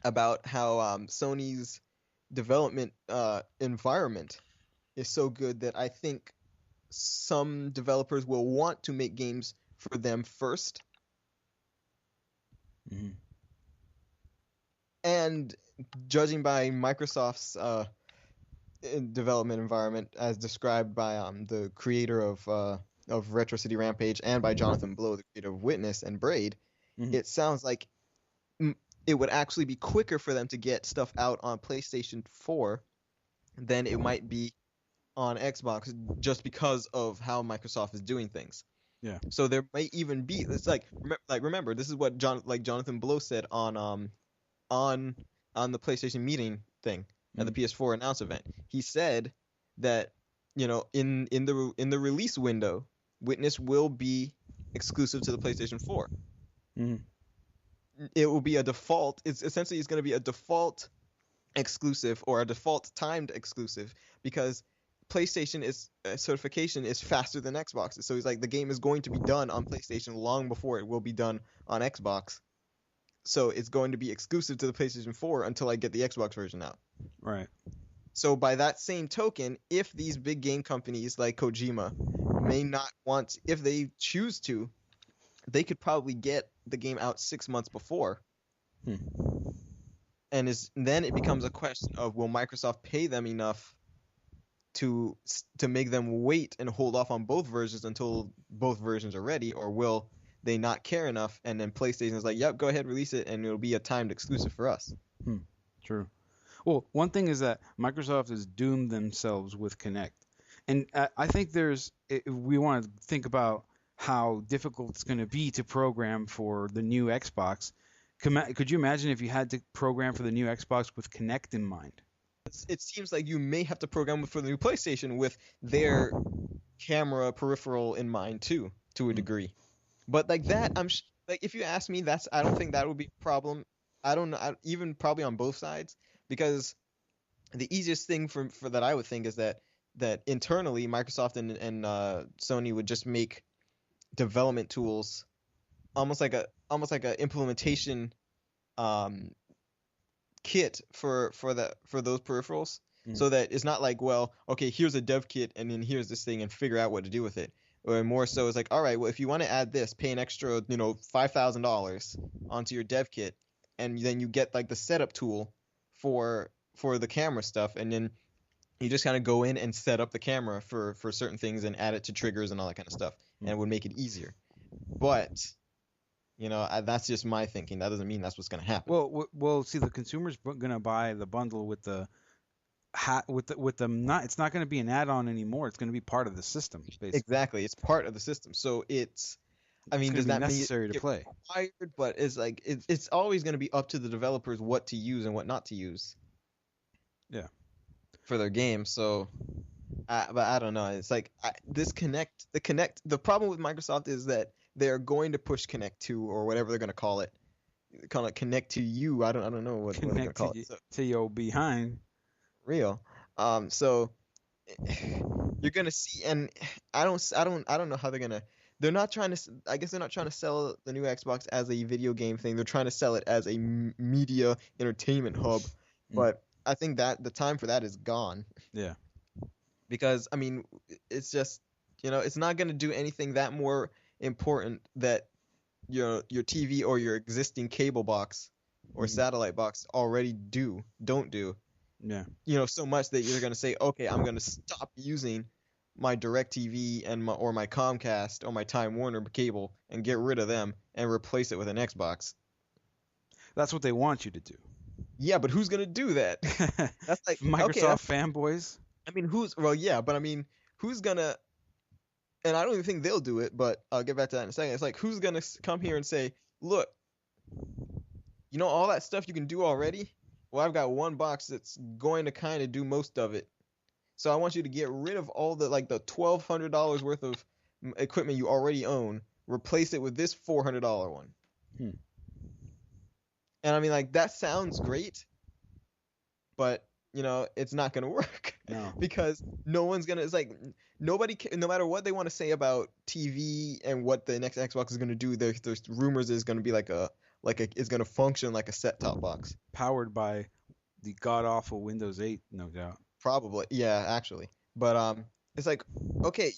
about how Sony's development environment is so good that I think some developers will want to make games for them first. Mhm. And judging by Microsoft's development environment, as described by the creator of Retro City Rampage and by Jonathan Blow, the creator of Witness and Braid, Mhm. it sounds like it would actually be quicker for them to get stuff out on PlayStation 4 than it might be on Xbox, just because of how Microsoft is doing things. Yeah. So there may even be, it's like remember, this is what Jonathan Blow said on the PlayStation meeting thing at the PS4 announce event. He said that in the release window, Witness will be exclusive to the PlayStation 4. Mhm. It will be a default. It's going to be a default exclusive or a default timed exclusive because PlayStation certification is faster than Xbox. So he's like, the game is going to be done on PlayStation long before it will be done on Xbox. So it's going to be exclusive to the PlayStation 4 until I get the Xbox version out. Right. So by that same token, if these big game companies like Kojima may not want, if they choose to, they could probably get the game out 6 months before. And then it becomes a question of, will Microsoft pay them enough to make them wait and hold off on both versions until both versions are ready, or will they not care enough and then PlayStation is like, yep, go ahead, release it, and it'll be a timed exclusive for us. True. Well, one thing is that Microsoft has doomed themselves with Kinect, and I think we want to think about how difficult it's going to be to program for the new Xbox. Could you imagine if you had to program for the new Xbox with Kinect in mind? It seems like you may have to program for the new PlayStation with their camera peripheral in mind too, to a degree. But like that, if you ask me, I don't think that would be a problem. I don't know, even probably on both sides, because the easiest thing for that I would think is that internally Microsoft and Sony would just make development tools almost like a implementation kit for those peripherals, so that it's not like, well, okay, here's a dev kit and then here's this thing and figure out what to do with it. Or more so, it's like, all right, well, if you want to add this, pay an extra $5,000 onto your dev kit, and then you get like the setup tool for the camera stuff, and then you just kind of go in and set up the camera for certain things and add it to triggers and all that kind of stuff, and it would make it easier. But that's just my thinking. That doesn't mean that's what's going to happen. Well, see, the consumer's going to buy the bundle with the not. It's not going to be an add-on anymore. It's going to be part of the system, basically. Exactly, it's part of the system. So it's does that necessary mean to play? Required? But it's like it's always going to be up to the developers what to use and what not to use. Yeah. For their game. So, but I don't know. It's like the problem with Microsoft is that they're going to push Kinect 2 or whatever they're going to call it. Call it Kinect to you. I don't know what they're going to call it. To your behind. Real. So you're gonna see, and I don't know how they're gonna. They're not trying to. I guess they're not trying to sell the new Xbox as a video game thing. They're trying to sell it as a media entertainment hub. But I think that the time for that is gone. Yeah. Because it's just it's not gonna do anything that more important that your TV or your existing cable box or satellite box already don't do. Yeah. So much that you're going to say, okay, I'm going to stop using my DirecTV and my Comcast or my Time Warner cable and get rid of them and replace it with an Xbox. That's what they want you to do. Yeah, but who's gonna do that? That's like Microsoft fanboys. I mean, who's gonna? And I don't even think they'll do it, but I'll get back to that in a second. It's like, who's gonna come here and say, look, all that stuff you can do already? Well, I've got one box that's going to kind of do most of it. So I want you to get rid of all the $1,200 worth of equipment you already own, replace it with this $400 one. And I mean, that sounds great, but it's not gonna work. No. Because no one's gonna. It's like nobody, no matter what they want to say about TV and what the next Xbox is gonna do, there's rumors it's gonna be it's gonna function like a set-top box. Powered by the god-awful Windows 8, no doubt. Probably, yeah, actually. But it's like, okay,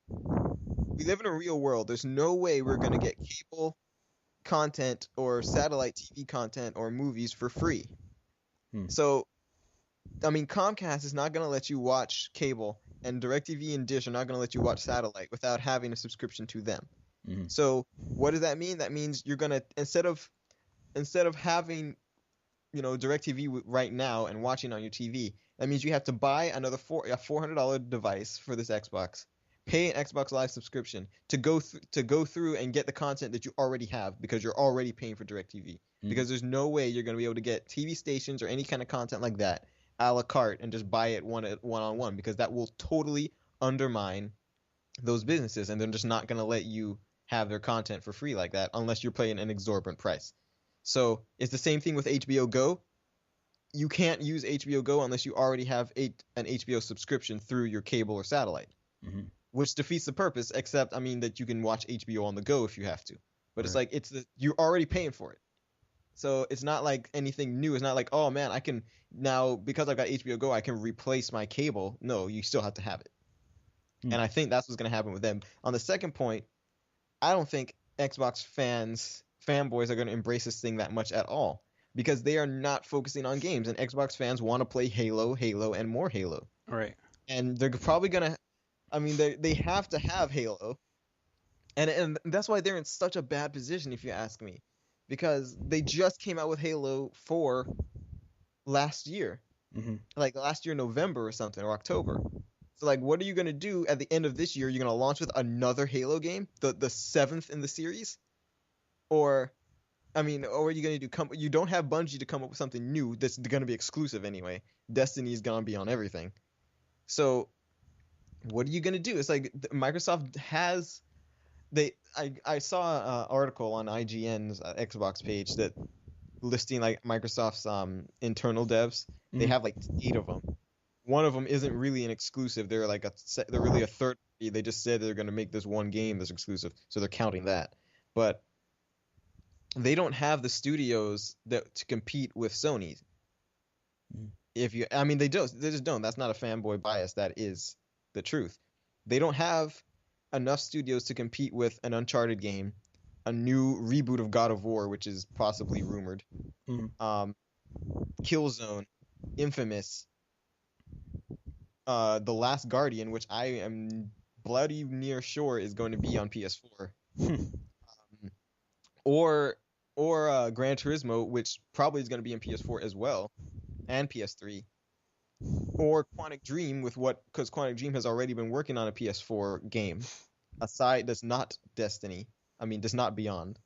we live in a real world. There's no way we're gonna get cable content or satellite TV content or movies for free. So, I mean, Comcast is not gonna let you watch cable, and DirecTV and Dish are not gonna let you watch satellite without having a subscription to them. So, what does that mean? That means you're gonna instead of having DirecTV right now and watching on your TV, that means you have to buy another $400 device for this Xbox, pay an Xbox Live subscription to go through and get the content that you already have because you're already paying for DirecTV. Because there's no way you're going to be able to get TV stations or any kind of content like that a la carte and just buy it one-on-one, because that will totally undermine those businesses, and they're just not going to let you have their content for free like that unless you're paying an exorbitant price. So it's the same thing with HBO Go. You can't use HBO Go unless you already have an HBO subscription through your cable or satellite, which defeats the purpose, except, I mean, that you can watch HBO on the go if you have to. But it's like, you're already paying for it. So it's not like anything new. It's not like, oh man, I can now, because I've got HBO Go, I can replace my cable. No, you still have to have it. And I think that's what's going to happen with them. On the second point, I don't think Xbox fanboys are going to embrace this thing that much at all, because they are not focusing on games, and Xbox fans want to play Halo, and more Halo. Right. And they're probably going to, I mean, they have to have Halo. And that's why they're in such a bad position, if you ask me, because they just came out with Halo 4 last year. Like last year, November or something, or October. So like, what are you going to do at the end of this year? You're going to launch with another Halo game, the seventh in the series? Or, I mean, or are you going to do, you don't have Bungie to come up with something new that's going to be exclusive anyway. Destiny is going to be on everything. So what are you going to do? It's like Microsoft has, I saw an article on IGN's Xbox page that listing like Microsoft's internal devs. They have like 8 of them. One of them isn't really an exclusive. They're really a third party. They just said they're going to make this one game that's exclusive, so they're counting that. But they don't have the studios to compete with Sony. They just don't. That's not a fanboy bias. That is the truth. They don't have enough studios to compete with an Uncharted game, a new reboot of God of War, which is possibly rumored, Killzone, Infamous, The Last Guardian, which I am bloody near sure is going to be on PS4, or Gran Turismo, which probably is going to be on PS4 as well, and PS3, or Quantic Dream because Quantic Dream has already been working on a PS4 game, aside that's not Destiny. I mean, that's not Beyond.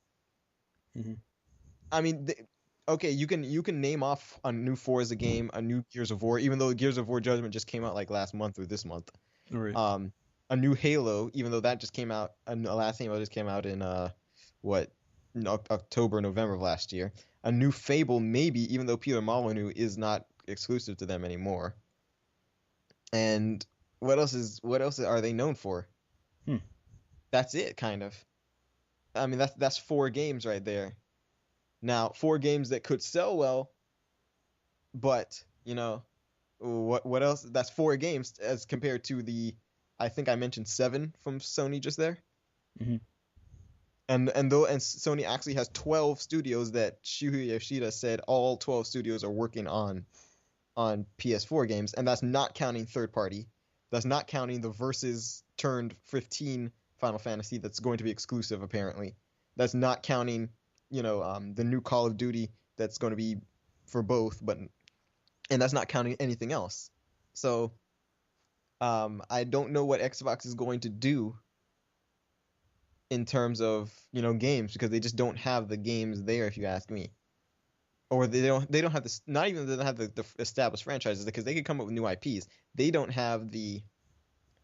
I mean, okay, you can name off a new Forza game, a new Gears of War, even though Gears of War Judgment just came out like last month or this month. Right. A new Halo, even though that just came out, the last Halo just came out in October, November of last year. A new Fable, maybe, even though Peter Molyneux is not exclusive to them anymore. And what else are they known for? That's it, kind of. I mean, that's 4 games right there. Now, 4 games that could sell well, but what else? That's 4 games as compared to I think I mentioned 7 from Sony just there. And Sony actually has 12 studios that Shuhei Yoshida said all 12 studios are working on PS4 games, and that's not counting third party. That's not counting the Versus turned 15 Final Fantasy that's going to be exclusive apparently. That's not counting the new Call of Duty that's going to be for both, and that's not counting anything else. So I don't know what Xbox is going to do in terms of, games, because they just don't have the games there, if you ask me. Or they don't have this, not even they don't have the established franchises, because they could come up with new IPs. They don't have the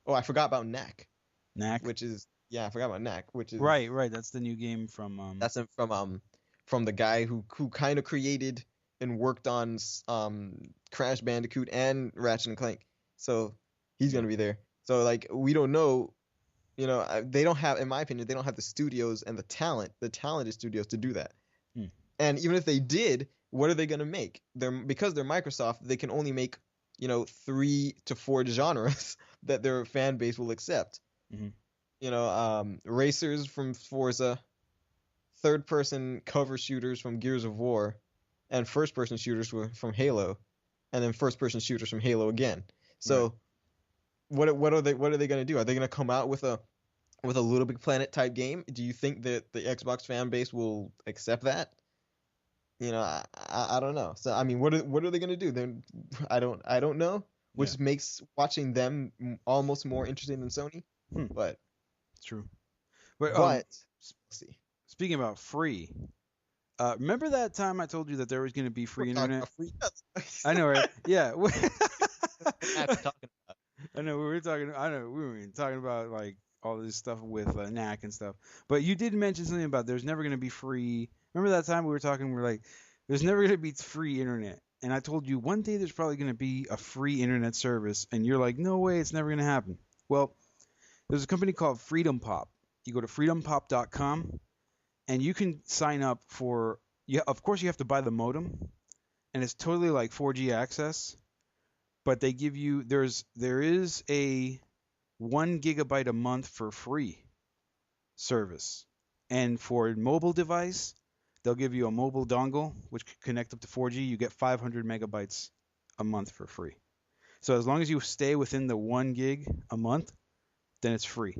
I forgot about Knack. Knack? I forgot about Knack, which is Right, that's the new game from that's from the guy who kind of created and worked on Crash Bandicoot and Ratchet and Clank. So he's going to be there. So like we don't know, they don't have, in my opinion, they don't have the studios and the talented studios to do that. And even if they did, what are they going to make? Because they're Microsoft, they can only make 3 to 4 genres that their fan base will accept. Racers from Forza, third-person cover shooters from Gears of War, and first-person shooters from Halo, and then first-person shooters from Halo again. So, what are they going to do? Are they going to come out with a Little Big Planet type game? Do you think that the Xbox fan base will accept that? I don't know. So I mean, what are they going to do? I don't know, which makes watching them almost more interesting than Sony. But it's true. But let's see. Speaking about free, remember that time I told you that there was going to be free internet? I know, right? Yeah. I know we were talking. I know we were talking about like all this stuff with Knack and stuff. But you did mention something about there's never going to be free. Remember that time we were talking? We were like, there's never going to be free internet. And I told you one day there's probably going to be a free internet service, and you're like, no way, it's never going to happen. Well, there's a company called Freedom Pop. You go to freedompop.com, and you can sign up for. Of course, you have to buy the modem, and it's totally like 4G access. But they give you there is a 1 gigabyte a month for free service, and for a mobile device, they'll give you a mobile dongle which can connect up to 4G. You get 500 megabytes a month for free. So as long as you stay within the 1 gig a month, then it's free.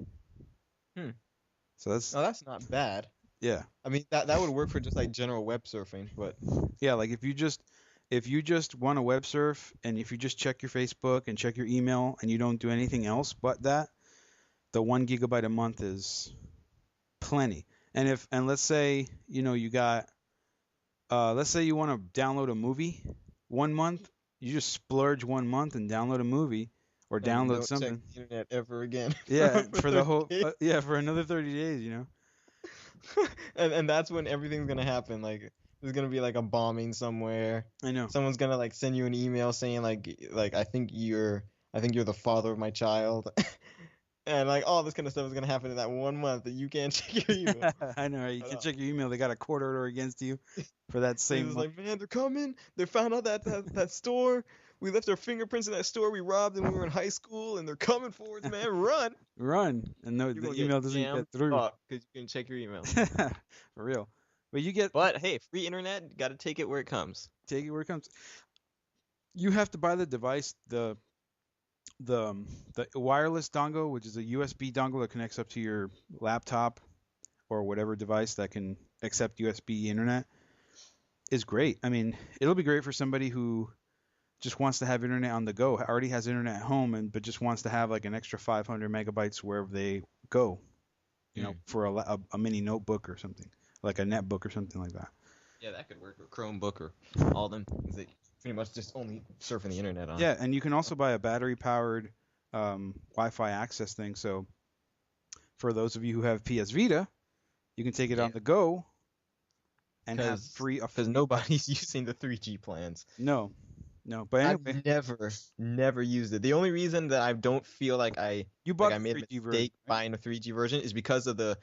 So that's not bad. Yeah. I mean that would work for just like general web surfing, but yeah, like if you just want to web surf, and if you just check your Facebook and check your email and you don't do anything else but that, the 1 gigabyte a month is plenty. And let's say you got let's say you want to download a movie 1 month, you just splurge 1 month and download a movie or download something. Don't check the internet ever again. Yeah, for the whole for another 30 days, and that's when everything's gonna happen. Like there's gonna be like a bombing somewhere. I know. Someone's gonna like send you an email saying like I think you're the father of my child. And like all this kind of stuff is gonna happen in that 1 month that you can't check your email. I know, right? You can't check your email. They got a court order against you for that same month. Like, man, they're coming. They found out that store. We left our fingerprints in that store we robbed when we were in high school, and they're coming for us, man. Run. And no, the email doesn't get through. Because you can check your email. For real. But hey, free internet, got to take it where it comes. Take it where it comes. You have to buy the device, the wireless dongle, which is a USB dongle that connects up to your laptop or whatever device that can accept USB internet, is great. I mean, it'll be great for somebody who just wants to have internet on the go, already has internet at home, but just wants to have like an extra 500 megabytes wherever they go, for a mini notebook or something, like a netbook or something like that. Yeah, that could work with Chromebook or all them things that pretty much just only surfing the internet on. Yeah, and you can also buy a battery-powered Wi-Fi access thing. So for those of you who have PS Vita, you can take it on the go and have free. Because nobody's using the 3G plans. No. But anyway, I've never used it. The only reason that I don't feel like I made a mistake version, right? buying a 3G version is because of the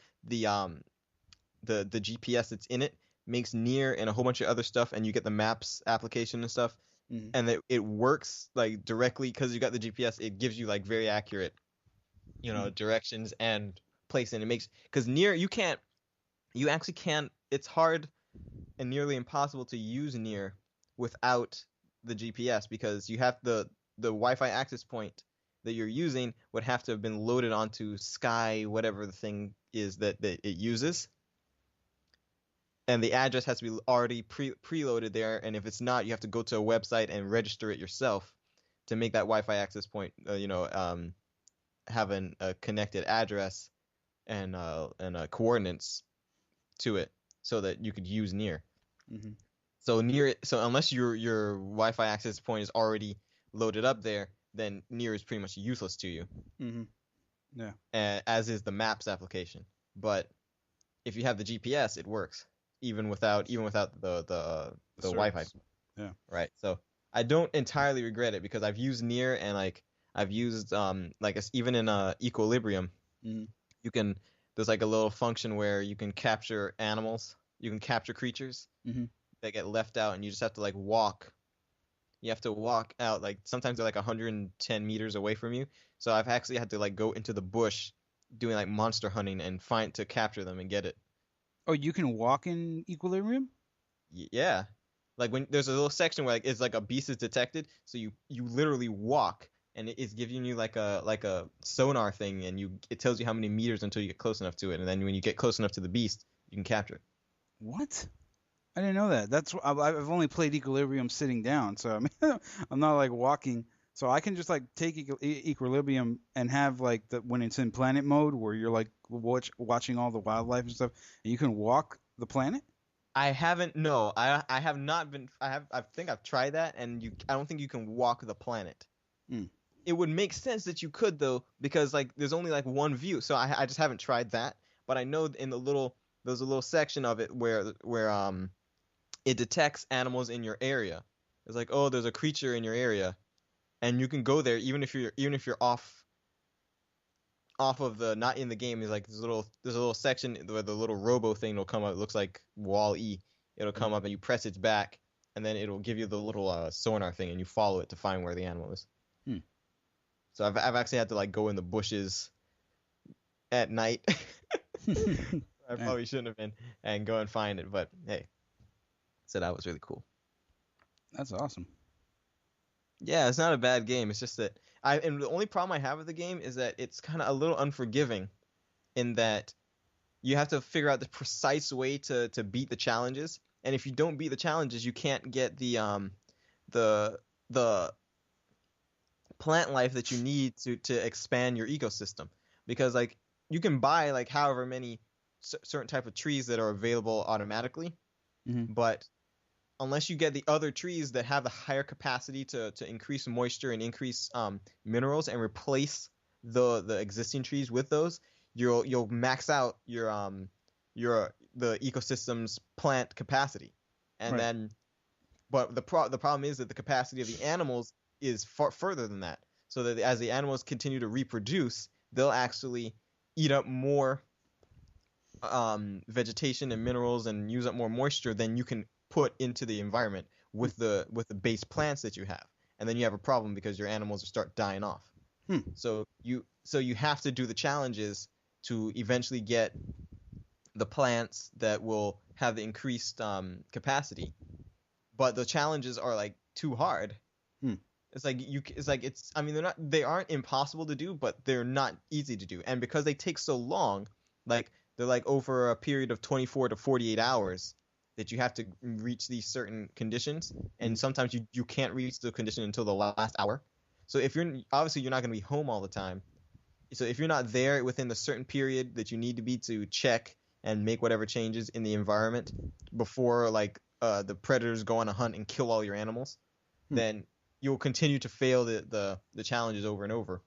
GPS that's in it. Makes Nier and a whole bunch of other stuff, and you get the maps application and stuff, and it works like directly because you got the GPS. It gives you like very accurate, directions and placing. It makes because Nier you actually can't. It's hard and nearly impossible to use Nier without the GPS because you have the Wi-Fi access point that you're using would have to have been loaded onto Sky, whatever the thing is that it uses. and the address has to be already preloaded there. And if it's not, you have to go to a website and register it yourself to make that Wi-Fi access point, have a connected address and coordinates to it so that you could use Near. Mm-hmm. So unless your Wi-Fi access point is already loaded up there, then Near is pretty much useless to you. Mm-hmm. Yeah. As is the Maps application. But if you have the GPS, it works even without the Wi-Fi. Yeah. Right. So I don't entirely regret it because I've used Near and I've used even in Ecolibrium, Mm-hmm. there's like a little function where you can capture animals, you can capture creatures Mm-hmm. that get left out, and you just have to like walk. You have to walk out, like sometimes they're like 110 meters away from you. So I've actually had to like go into the bush doing like monster hunting and find to capture them and get it. Oh, you can walk in Equilibrium? Yeah. Like when there's a little section where like it's like a beast is detected, so you literally walk and it's giving you like a sonar thing, and it tells you how many meters until you get close enough to it, and then when you get close enough to the beast, you can capture it. What? I didn't know that. I've only played Equilibrium sitting down, so I mean, I'm not like walking. So I can just like take Equilibrium and have like when it's in planet mode where you're like watching all the wildlife and stuff, and you can walk the planet. I haven't. No, I have not been. I think I've tried that, and I don't think you can walk the planet. Mm. It would make sense that you could though, because like there's only like one view. So I just haven't tried that. But I know in there's a little section of it where it detects animals in your area. It's like, oh, there's a creature in your area, and you can go there even if you're off of the not in the game. Is like there's a little section where the little robo thing will come up. It looks like Wall-E. It'll come up and you press its back, and then it'll give you the little sonar thing, and you follow it to find where the animal is. Hmm. So I've actually had to like go in the bushes at night. I probably shouldn't have been, and go and find it, but hey, so that was really cool. That's awesome. Yeah, it's not a bad game. It's just that and the only problem I have with the game is that it's kind of a little unforgiving, in that you have to figure out the precise way to beat the challenges, and if you don't beat the challenges, you can't get the plant life that you need to expand your ecosystem, because like you can buy like however many certain type of trees that are available automatically, but unless you get the other trees that have the higher capacity to increase moisture and increase minerals and replace the existing trees with those, you'll max out the ecosystem's plant capacity, and right. then but the problem is that the capacity of the animals is far further than that, so that as the animals continue to reproduce, they'll actually eat up more vegetation and minerals and use up more moisture than you can put into the environment with the base plants that you have, and then you have a problem because your animals will start dying off. So you have to do the challenges to eventually get the plants that will have the increased capacity, but the challenges are like too hard. I mean, they aren't impossible to do, but they're not easy to do, and because they take so long, like they're like over a period of 24 to 48 hours that you have to reach these certain conditions, and sometimes you can't reach the condition until the last hour. So if you're not going to be home all the time, so if you're not there within the certain period that you need to be to check and make whatever changes in the environment before like the predators go on a hunt and kill all your animals, then you'll continue to fail the challenges over and over.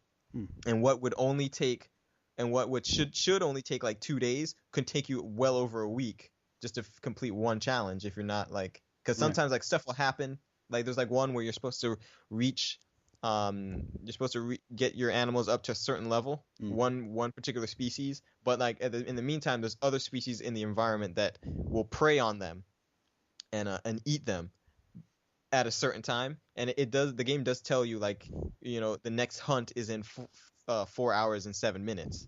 And what would only take should only take like 2 days could take you well over a week just to complete one challenge, if you're not like, because sometimes like stuff will happen. Like there's like one where you're supposed to reach get your animals up to a certain level, one particular species, but like in the meantime there's other species in the environment that will prey on them and eat them at a certain time, and the game does tell you like, the next hunt is in 4 hours and 7 minutes.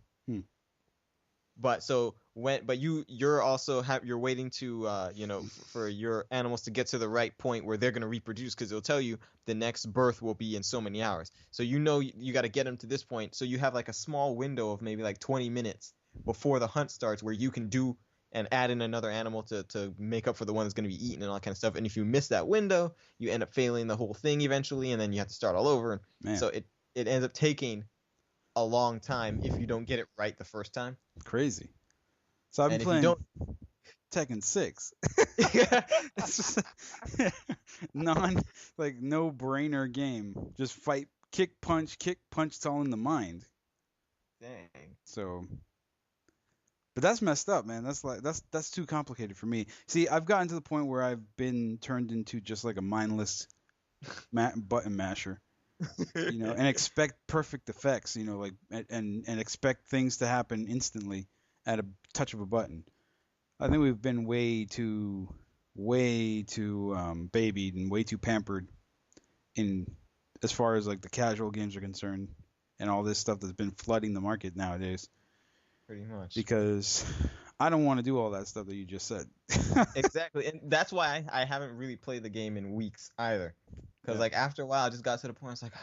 But you're waiting to for your animals to get to the right point where they're going to reproduce, because it'll tell you the next birth will be in so many hours. So you got to get them to this point. So you have like a small window of maybe like 20 minutes before the hunt starts where you can do and add in another animal to make up for the one that's going to be eaten and all that kind of stuff. And if you miss that window, you end up failing the whole thing eventually, and then you have to start all over. Man. So it ends up taking a long time if you don't get it right the first time. Crazy. So I've been And if playing you Tekken 6. don't, It's just no brainer game. Just fight, kick, punch. It's all in the mind. dang. So, but that's messed up, man. That's too complicated for me. See, I've gotten to the point where I've been turned into just like a mindless button masher, and expect perfect effects, like and expect things to happen instantly at a touch of a button. I think we've been way too babied and way too pampered in as far as like the casual games are concerned, and all this stuff that's been flooding the market nowadays. Pretty much. Because I don't want to do all that stuff that you just said. Exactly, and that's why I haven't really played the game in weeks either. Because like after a while, I just got to the point I was like,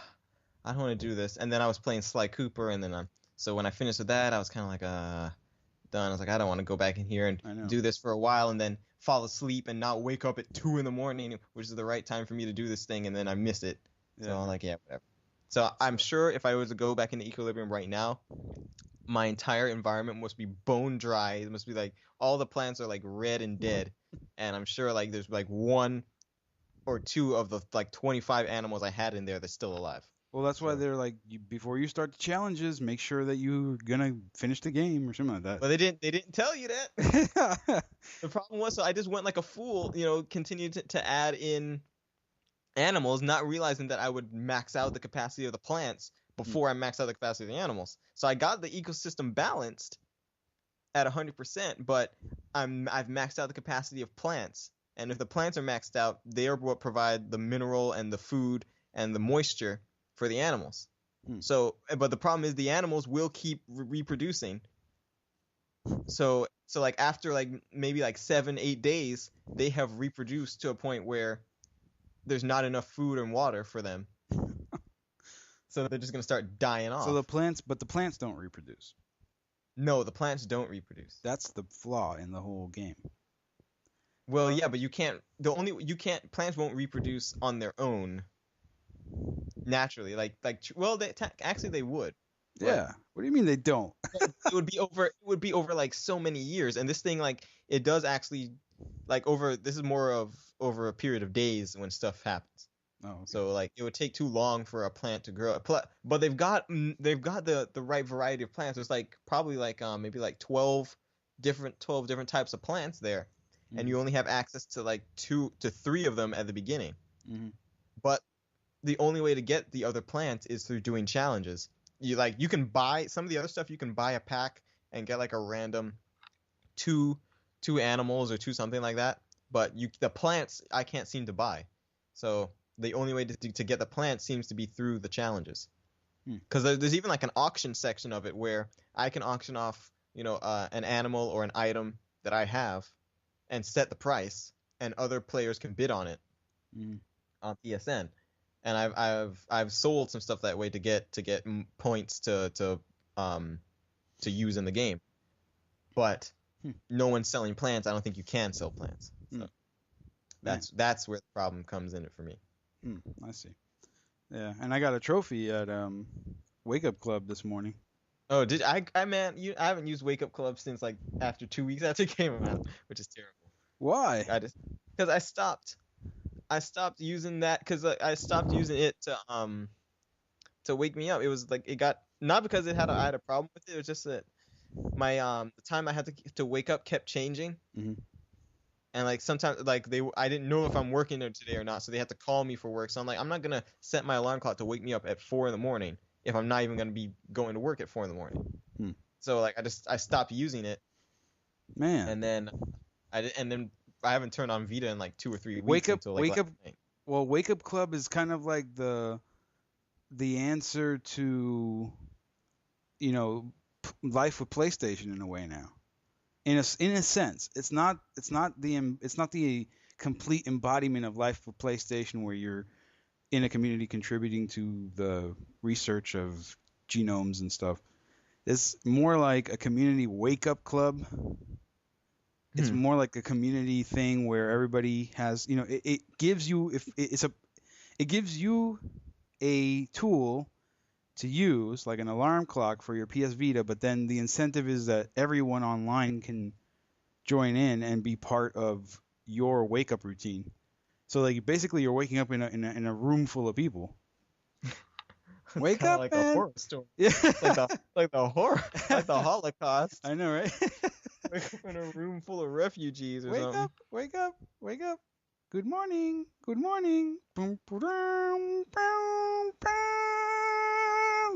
I don't want to do this. And then I was playing Sly Cooper, and then so when I finished with that, I was kind of like done. I was like, I don't want to go back in here and do this for a while and then fall asleep and not wake up at 2 a.m, which is the right time for me to do this thing, and then I miss it. So I'm like, yeah, whatever. So I'm sure if I was to go back into Ecolibrium right now, my entire environment must be bone dry. It must be like all the plants are like red and dead, and I'm sure like there's like 1 or 2 of the like 25 animals I had in there that's still alive. Well, that's why they're like, before you start the challenges, make sure that you're gonna finish the game or something like that. Well, they didn't tell you that. The problem was, so I just went like a fool, continued to add in animals, not realizing that I would max out the capacity of the plants before I max out the capacity of the animals. So I got the ecosystem balanced at 100%, but I've maxed out the capacity of plants. And if the plants are maxed out, they are what provide the mineral and the food and the moisture for the animals. So, but the problem is the animals will keep reproducing. So like after like maybe like 7-8 days, they have reproduced to a point where there's not enough food and water for them. So they're just gonna start dying off. So the plants don't reproduce. No, the plants don't reproduce. That's the flaw in the whole game. Well, yeah, but you can't. Plants won't reproduce on their own. Naturally, actually they would. Yeah. What do you mean they don't? It would be over like so many years, and this thing like it does actually like this is more of over a period of days when stuff happens. Oh. Okay. So like it would take too long for a plant to grow. But they've got the right variety of plants. There's like probably like maybe like 12 different types of plants there, and you only have access to like 2 to 3 of them at the beginning. Mm-hmm. But the only way to get the other plants is through doing challenges. You can buy some of the other stuff. You can buy a pack and get like a random two animals or 2 something like that. But the plants I can't seem to buy. So the only way to get the plants seems to be through the challenges. Because there's even like an auction section of it where I can auction off an animal or an item that I have and set the price, and other players can bid on it on PSN. And I've sold some stuff that way to get points to use in the game, but no one's selling plants. I don't think you can sell plants. So that's where the problem comes in it for me. I see. Yeah, and I got a trophy at Wake Up Club this morning. Oh, did I haven't used Wake Up Club since like after 2 weeks after it came out, which is terrible. Why? Because I stopped using that because I stopped using it to wake me up. It was like it got not because I had a problem with it. It was just that my the time I had to wake up kept changing, and like sometimes like I didn't know if I'm working there today or not, so they had to call me for work. So I'm like, I'm not gonna set my alarm clock to wake me up at 4 a.m. if I'm not even gonna be going to work at 4 a.m. So like I stopped using it, man, and then I haven't turned on Vita in like 2 or 3 weeks. Wake Up Club is kind of like the answer to life with PlayStation in a way now. In a sense, it's not the complete embodiment of life with PlayStation where you're in a community contributing to the research of genomes and stuff. It's more like a community wake up club It's more like a community thing where everybody has, it gives you it gives you a tool to use, like an alarm clock for your PS Vita, but then the incentive is that everyone online can join in and be part of your wake up routine. So like basically you're waking up in a room full of people. Wake up, like man. a horror story. Yeah. like the horror, like the Holocaust. I know, right? Wake up in a room full of refugees or Wake something. up, wake up, wake up. Good morning, good morning. Boom, boom, boom,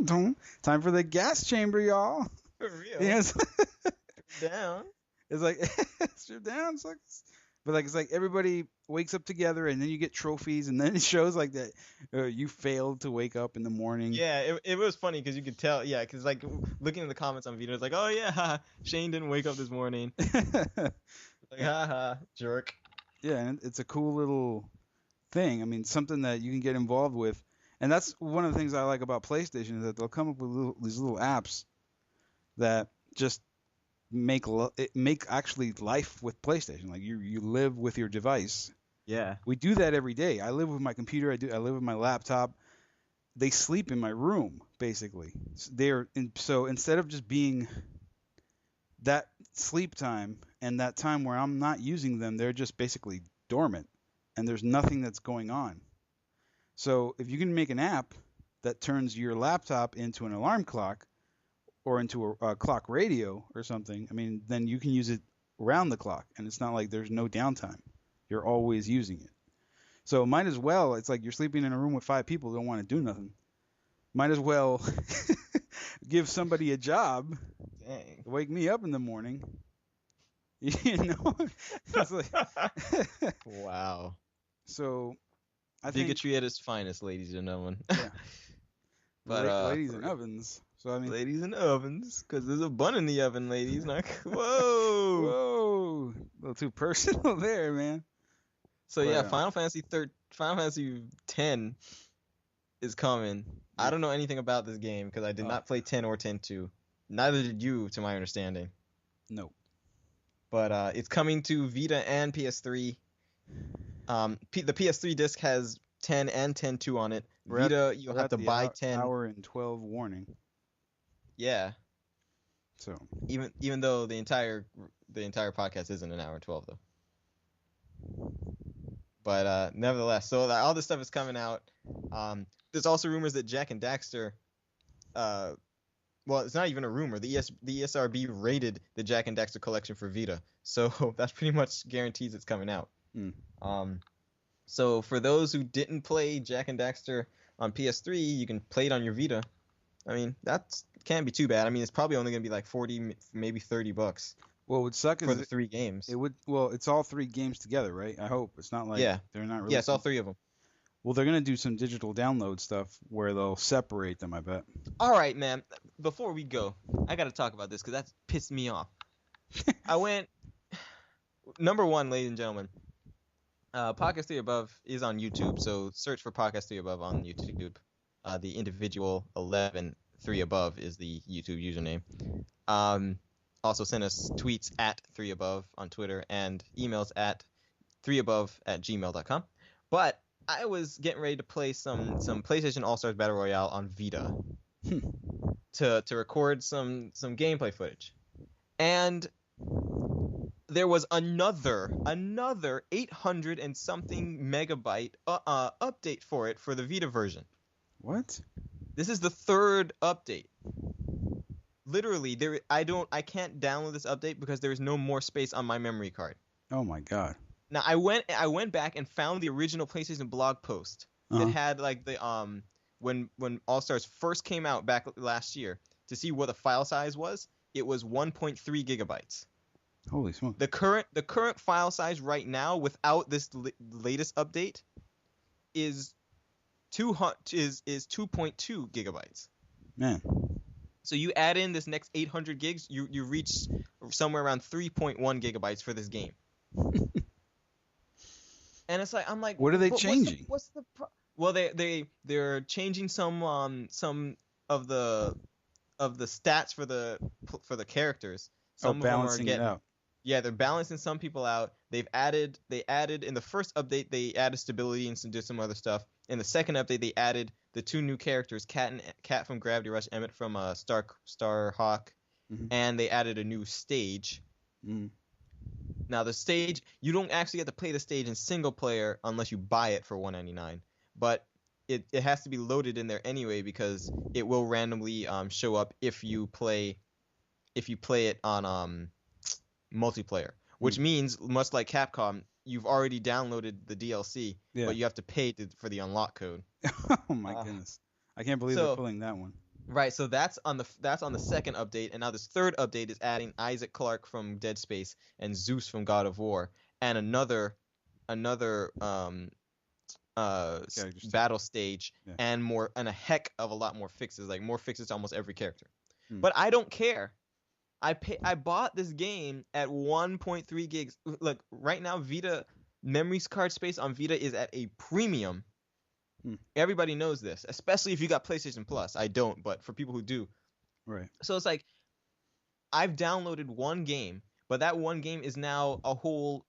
boom. Time for the gas chamber, y'all. For real. Yes. Down. It's like strip down. It's like everybody wakes up together, and then you get trophies, and then it shows like that you failed to wake up in the morning. Yeah, it was funny because you could tell. Yeah, because like looking at the comments on Vita, it's like, oh yeah, haha, Shane didn't wake up this morning. Like, haha, jerk. Yeah, and it's a cool little thing. I mean, something that you can get involved with, and that's one of the things I like about PlayStation is that they'll come up with these little apps that just make actually life with PlayStation. Like you live with your device. Yeah. We do that every day. I live with my computer. I live with my laptop. They sleep in my room basically. So instead of just being that sleep time and that time where I'm not using them, they're just basically dormant and there's nothing that's going on. So if you can make an app that turns your laptop into an alarm clock or into a clock radio or something, I mean, then you can use it around the clock and it's not like there's no downtime. You're always using it. So might as well, it's like you're sleeping in a room with 5 people who don't want to do nothing. Might as well give somebody a job. Dang. Wake me up in the morning. You know? It's like Wow. So I think Bigotry at its finest, ladies and gentlemen. Yeah. But ladies and ovens. So I mean, ladies in ovens, because there's a bun in the oven, ladies. Not whoa. Whoa, a little too personal there, man. So But, yeah, Final Fantasy X is coming. I don't know anything about this game because I did not play 10 or 10-2. Neither did you, to my understanding. No. But it's coming to Vita and PS3. The PS3 disc has 10 and 10-2 on it. Vita, you'll have to buy 10. Hour and 12 warning. Yeah. So even though the entire podcast isn't an hour and 12 though. But nevertheless, so all this stuff is coming out. There's also rumors that Jack and Daxter, well, it's not even a rumor. The ESRB rated the Jack and Daxter collection for Vita, so that pretty much guarantees it's coming out. So for those who didn't play Jack and Daxter on PS3, you can play it on your Vita. I mean, that can't be too bad. I mean, it's probably only gonna be like $40, maybe $30. What would suck is for the 3 games. It would. Well, it's all 3 games together, right? I hope it's not like they're not really. Yeah, it's all 3 of them. Well, they're gonna do some digital download stuff where they'll separate them, I bet. All right, man. Before we go, I gotta talk about this because that's pissed me off. I went number 1, ladies and gentlemen. Podcast 3 Above is on YouTube, so search for Podcast 3 Above on YouTube. The individual 11 3 Above is the YouTube username. Also send us tweets at 3 Above on Twitter and emails at 3above@gmail.com. But I was getting ready to play some PlayStation All-Stars Battle Royale on Vita to record some gameplay footage. And there was another 800 and something megabyte update for it for the Vita version. What? This is the 3rd update. Literally, I can't download this update because there is no more space on my memory card. Oh my god. Now I went back and found the original PlayStation blog post that had like the when All Stars first came out back last year to see what the file size was. It was 1.3 gigabytes. Holy smoke. The current file size right now without this latest update is 2.2 gigabytes. Man. So you add in this next 800 gigs, you reach somewhere around 3.1 gigabytes for this game. And it's like I'm like, what are they changing? What's the well, they're changing some of the stats for the characters. Some of them are balancing it out. Yeah, they're balancing some people out. They added in the first update they added stability and did some other stuff. In the second update they added the 2 new characters, Cat from Gravity Rush, Emmett from Starhawk, and they added a new stage. Now the stage, you don't actually get to play the stage in single player unless you buy it for $1.99, but it has to be loaded in there anyway because it will randomly show up if you play it on multiplayer, which means much like Capcom, you've already downloaded the DLC, but you have to pay for the unlock code. Oh my goodness, I can't believe they're pulling that one. Right, so that's on the second update, and now this third update is adding Isaac Clarke from Dead Space and Zeus from God of War, and another battle stage, and a heck of a lot more fixes, like more fixes to almost every character. But I don't care. I bought this game at 1.3 gigs. Look, right now Vita memory card space on Vita is at a premium. Everybody knows this, especially if you got PlayStation Plus. I don't, but for people who do. Right. So it's like I've downloaded one game, but that one game is now a whole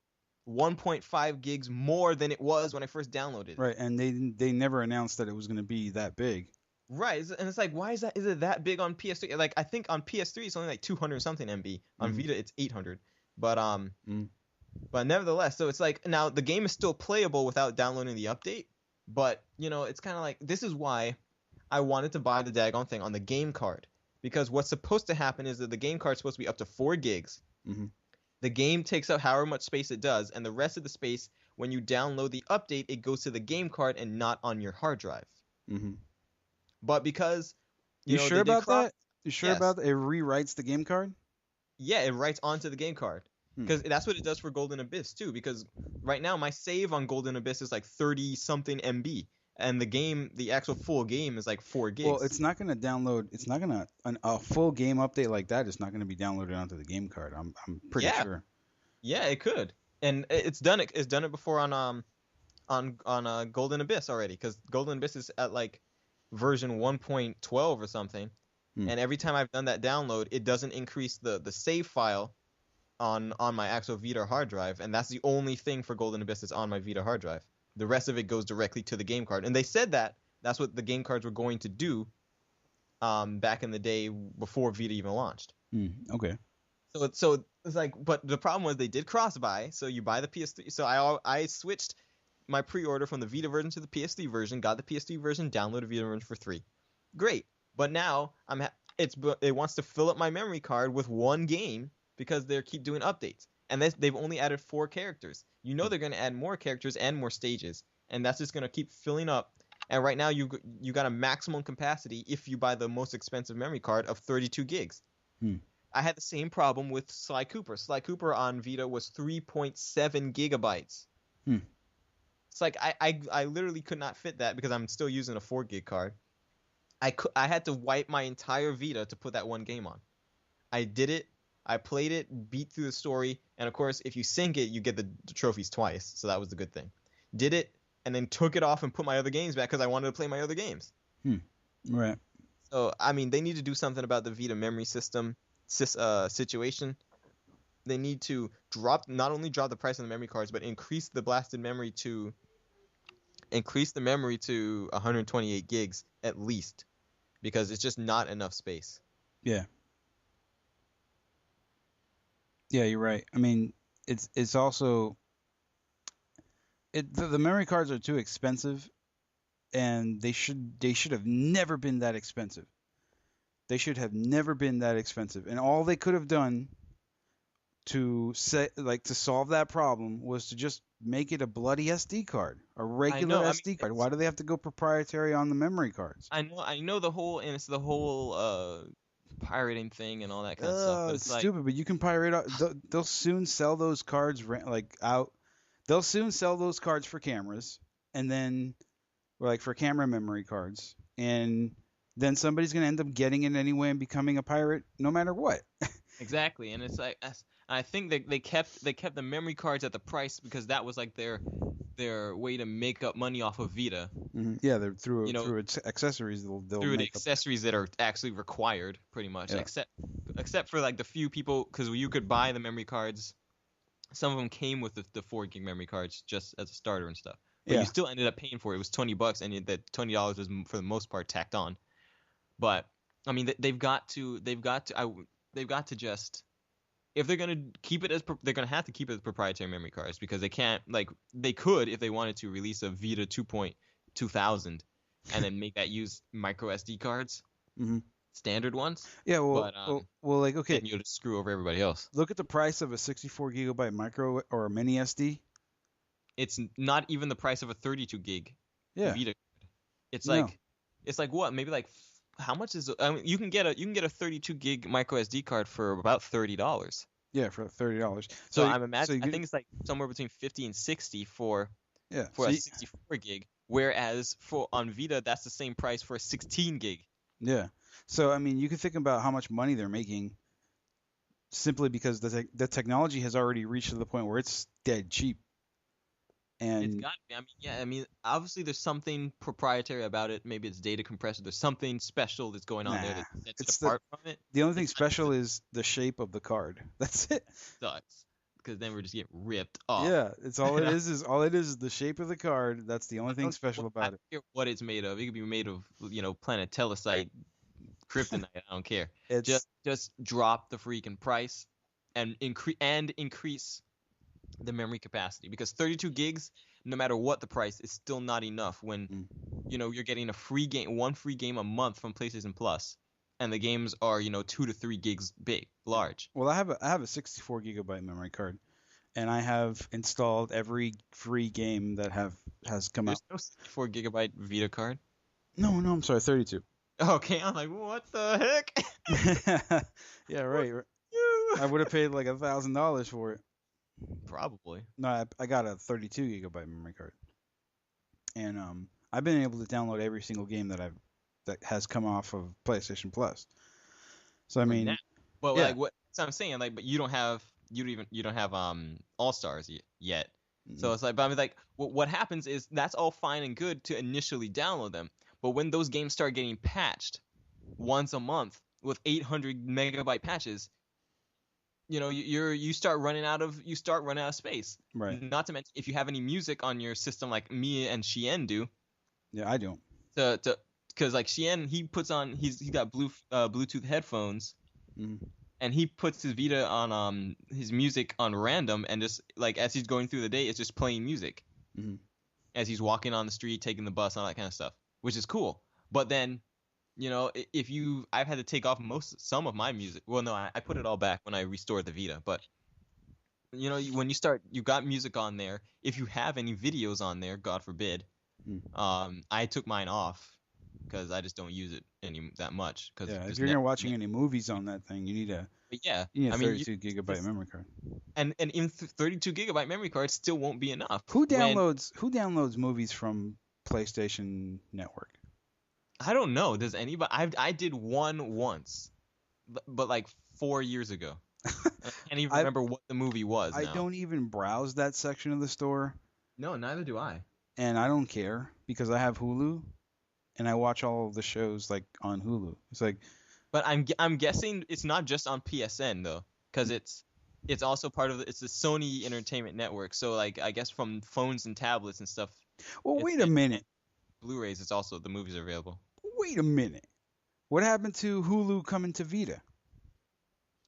1.5 gigs more than it was when I first downloaded. Right, and they never announced that it was going to be that big. Right, and it's like, why is that? Is it that big on PS3? Like, I think on PS3 it's only like 200 something MB. On Vita it's 800. But nevertheless, so it's like now the game is still playable without downloading the update. But it's kind of like, this is why I wanted to buy the daggone thing on the game card, because what's supposed to happen is that the game card is supposed to be up to 4 gigs. The game takes up however much space it does, and the rest of the space, when you download the update, it goes to the game card and not on your hard drive. But because you sure about that? You sure Yes. about that? It rewrites the game card? Yeah, it writes onto the game card. Because that's what it does for Golden Abyss too. Because right now my save on Golden Abyss is like 30 something MB, and the actual full game is like 4 gigs. Well, it's not going to download. It's not going to a full game update like that is not going to be downloaded onto the game card. I'm pretty sure. Yeah, it could, and it's done it. It's done it before on Golden Abyss already. Because Golden Abyss is at like version 1.12 or something, and every time I've done that download, it doesn't increase the save file on my actual Vita hard drive, and that's the only thing for Golden Abyss that's on my Vita hard drive. The rest of it goes directly to the game card, and they said that's what the game cards were going to do back in the day before Vita even launched. Okay. So it's like, but the problem was they did cross buy, so you buy the PS3. So I switched my pre-order from the Vita version to the PS3 version, got the PS3 version, downloaded Vita version for free. Great, but now it wants to fill up my memory card with one game, because they keep doing updates, and they've only added 4 characters. They're going to add more characters and more stages, and that's just going to keep filling up. And right now you got a maximum capacity if you buy the most expensive memory card of 32 gigs. I had the same problem with Sly Cooper. Sly Cooper on Vita was 3.7 gigabytes. It's like I literally could not fit that because I'm still using a 4 gig card. I had to wipe my entire Vita to put that one game on. I did it. I played it, beat through the story, and of course, if you sync it, you get the trophies twice, so that was the good thing. Did it, and then took it off and put my other games back because I wanted to play my other games. Right. So, I mean, they need to do something about the Vita memory system situation. They need to not only drop the price of the memory cards, but increase the blasted memory to 128 gigs at least, because it's just not enough space. Yeah. Yeah, you're right. I mean, it's also the memory cards are too expensive, and they should have never been that expensive. They should have never been that expensive. And all they could have done to solve that problem was to just make it a bloody SD card, a regular SD card. Why do they have to go proprietary on the memory cards? I know it's the whole pirating thing and all that kind of stuff. But it's stupid, but you can pirate out. They'll soon sell those cards out. They'll soon sell those cards for cameras, and then for camera memory cards, and then somebody's gonna end up getting it anyway and becoming a pirate no matter what. Exactly, and it's like I think they kept the memory cards at the price because that was like their way to make up money off of Vita. Yeah, they're through its accessories. They'll through the accessories that are actually required, pretty much. Yeah. Except for like the few people, because you could buy the memory cards some of them came with the 4 gig memory cards just as a starter and stuff. But Yeah. you still ended up paying for it. It was $20, and that $20 was for the most part tacked on. But I mean, they've got to just, if they're gonna keep it as they're gonna have to keep it as proprietary memory cards, because they can't, like, they could, if they wanted to, release a Vita 2.2000 and then make that use micro SD cards, standard ones. Yeah, well, But, well, like, okay, then you'll just screw over everybody else. look at the price of a 64 gigabyte micro or a mini SD. It's not even the price of a 32 gig Yeah. Vita. It's No. like, it's like what? Maybe like, how much is? I mean, you can get a 32 gig micro SD card for about $30. Yeah, for $30. So I'm imagining, I think it's like somewhere between 50 and 60 for yeah, a 64 gig. Whereas on Vita, that's the same price for a 16 gig. yeah. So I mean, you can think about how much money they're making simply because the technology has already reached to the point where it's dead cheap. And It's got to be. I mean, yeah. I mean, obviously, there's something proprietary about it. Maybe it's data compressor. There's something special that's going on there that sets it's it apart from it. the only thing special is the shape of the card. That's it. Sucks, because then we're just getting ripped off. Yeah, it's all it is. All it is the shape of the card. That's the only thing special I about don't care what it's made of. It could be made of, planet Telesite, kryptonite. I don't care. it. It's Just drop the freaking price and increase the memory capacity, because 32 gigs, no matter what the price, is still not enough when you're getting one free game a month from PlayStation Plus, and the games are 2 to 3 gigs large. well, I have a 64 gigabyte memory card, and I have installed every free game that has come out. There's no 64 gigabyte Vita card. No, I'm sorry, 32. Okay, I'm like, what the heck? Yeah, right. I would have paid like $1,000 for it. Probably. No, I got a 32 gigabyte memory card, and I've been able to download every single game that has come off of PlayStation Plus. So I mean, well, yeah. like what? So I'm saying, like, but you don't have All Stars yet. So it's like, but I mean, like, what happens is that's all fine and good to initially download them, but when those games start getting patched once a month with 800 megabyte patches, you start running out of space. Right. Not to mention, if you have any music on your system, like me and Shien do. Yeah, I don't. Because like Shien, he's got Bluetooth headphones, and he puts his Vita on his music on random, and just like as he's going through the day, it's just playing music as he's walking on the street, taking the bus, and all that kind of stuff, which is cool. But then, I've had to take off some of my music. Well, no, I put it all back when I restored the Vita. But when you got music on there. If you have any videos on there, God forbid, I took mine off because I just don't use it that much. Cause yeah, if you're watching any movies on that thing, you need a 32 gigabyte memory card. And in 32 gigabyte memory card still won't be enough. Who downloads movies from PlayStation Network? I don't know. Does anybody? I did one once, but like 4 years ago. I can't even remember what the movie was. I don't even browse that section of the store. No, neither do I. And I don't care because I have Hulu, and I watch all of the shows like on Hulu. It's like, but I'm guessing it's not just on PSN though, because it's also part of it's the Sony Entertainment Network. So like I guess from phones and tablets and stuff. Well, wait a minute. Blu-rays, it's also the movies are available. Wait a minute. What happened to Hulu coming to Vita?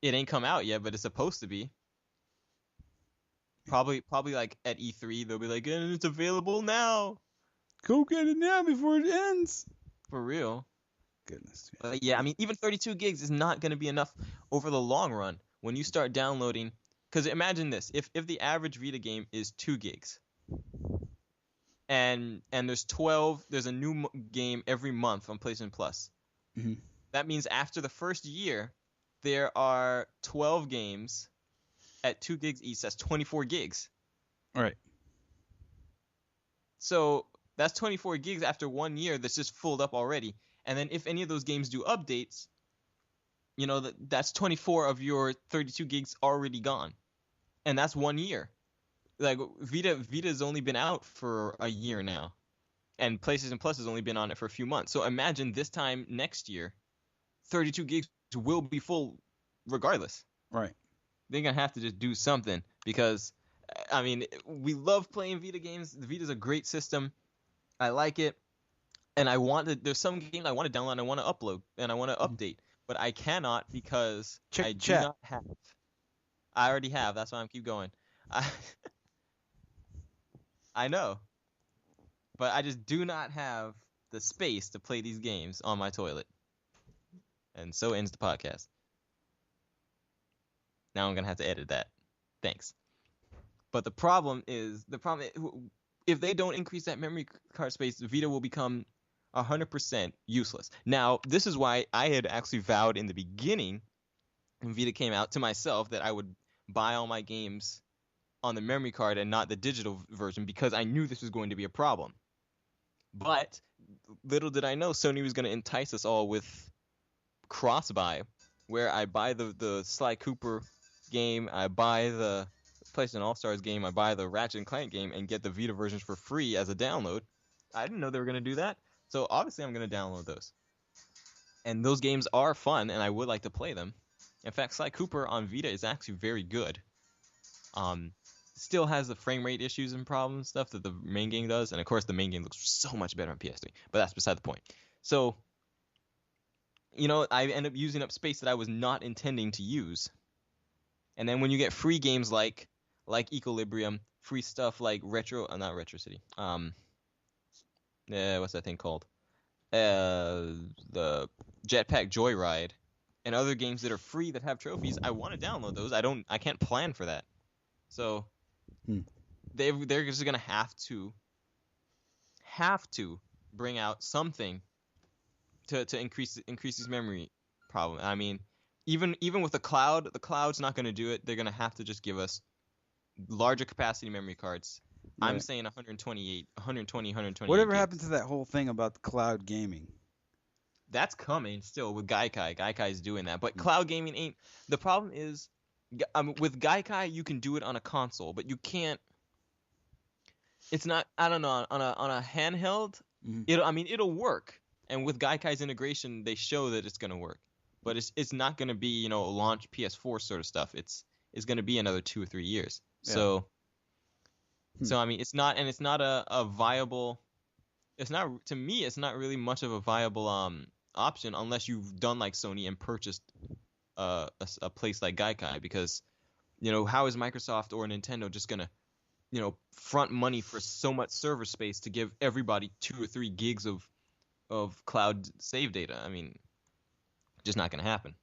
It ain't come out yet, but it's supposed to be. Probably like at E3 they'll be like, and it's available now. Go get it now before it ends. For real. Goodness. But yeah, I mean, even 32 gigs is not going to be enough over the long run when you start downloading. Because imagine this: if the average Vita game is 2 gigs, and there's a new game every month on PlayStation Plus. That means after the first year, there are 12 games at 2 gigs each. That's 24 gigs. All right. So that's 24 gigs after 1 year that's just filled up already. And then if any of those games do updates, that's 24 of your 32 gigs already gone. And that's 1 year. Like Vita's only been out for a year now. And PlayStation Plus has only been on it for a few months. So imagine this time next year, 32 gigs will be full regardless. Right. They're going to have to just do something because I mean, we love playing Vita games. The Vita's a great system. I like it. And there's some games I want to download and I want to upload and I want to update. But I cannot because Check I do chat. not have. I already have. That's why I'm keep going. I know. But I just do not have the space to play these games on my toilet. And so ends the podcast. Now I'm going to have to edit that. Thanks. But the problem is, if they don't increase that memory card space, Vita will become 100% useless. Now, this is why I had actually vowed in the beginning, when Vita came out, to myself that I would buy all my games on the memory card and not the digital version, because I knew this was going to be a problem. But little did I know Sony was going to entice us all with cross-buy, where I buy the Sly Cooper game, I buy the PlayStation All-Stars game, I buy the Ratchet & Clank game, and get the Vita versions for free as a download. I didn't know they were going to do that, so obviously I'm going to download those. And those games are fun, and I would like to play them. In fact, Sly Cooper on Vita is actually very good. Still has the frame rate issues and problems stuff that the main game does, and of course the main game looks so much better on PS3, but that's beside the point. So, I end up using up space that I was not intending to use. And then when you get free games like Ecolibrium, free stuff like not Retro City. What's that thing called? The Jetpack Joyride, and other games that are free that have trophies. I want to download those. I can't plan for that. So they're just gonna have to bring out something to increase these memory problem. I mean, even with the cloud's not gonna do it. They're gonna have to just give us larger capacity memory cards. Right. I'm saying 128. Whatever happened to that whole thing about the cloud gaming? That's coming still with Gaikai. Gaikai's doing that, but cloud gaming ain't. The problem is, with Gaikai you can do it on a console, but you can't. It's not. I don't know, on a handheld. Mm-hmm. It'll work, and with Gaikai's integration, they show that it's gonna work, but it's not gonna be launch PS4 sort of stuff. It's gonna be another 2 or 3 years. Yeah. So I mean, it's not a viable. It's not, to me. It's not really much of a viable option unless you've done like Sony and purchased a place like Gaikai, because how is Microsoft or Nintendo just gonna front money for so much server space to give everybody 2 or 3 gigs of cloud save data? I mean, just not gonna happen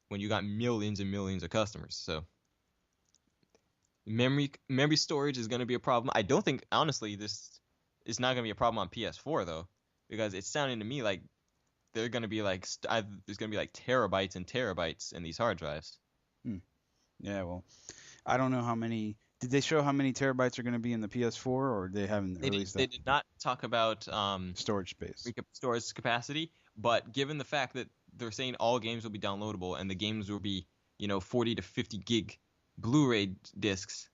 when you got millions and millions of customers. So memory storage is gonna be a problem. I don't think, honestly, this is not gonna be a problem on PS4 though, because it's sounding to me like they're gonna be like there's gonna be like terabytes and terabytes in these hard drives. Yeah, well, I don't know how many. Did they show how many terabytes are going to be in the PS4, or they haven't released that? They did not talk about storage space, storage capacity. But given the fact that they're saying all games will be downloadable and the games will be 40 to 50 gig Blu-ray discs,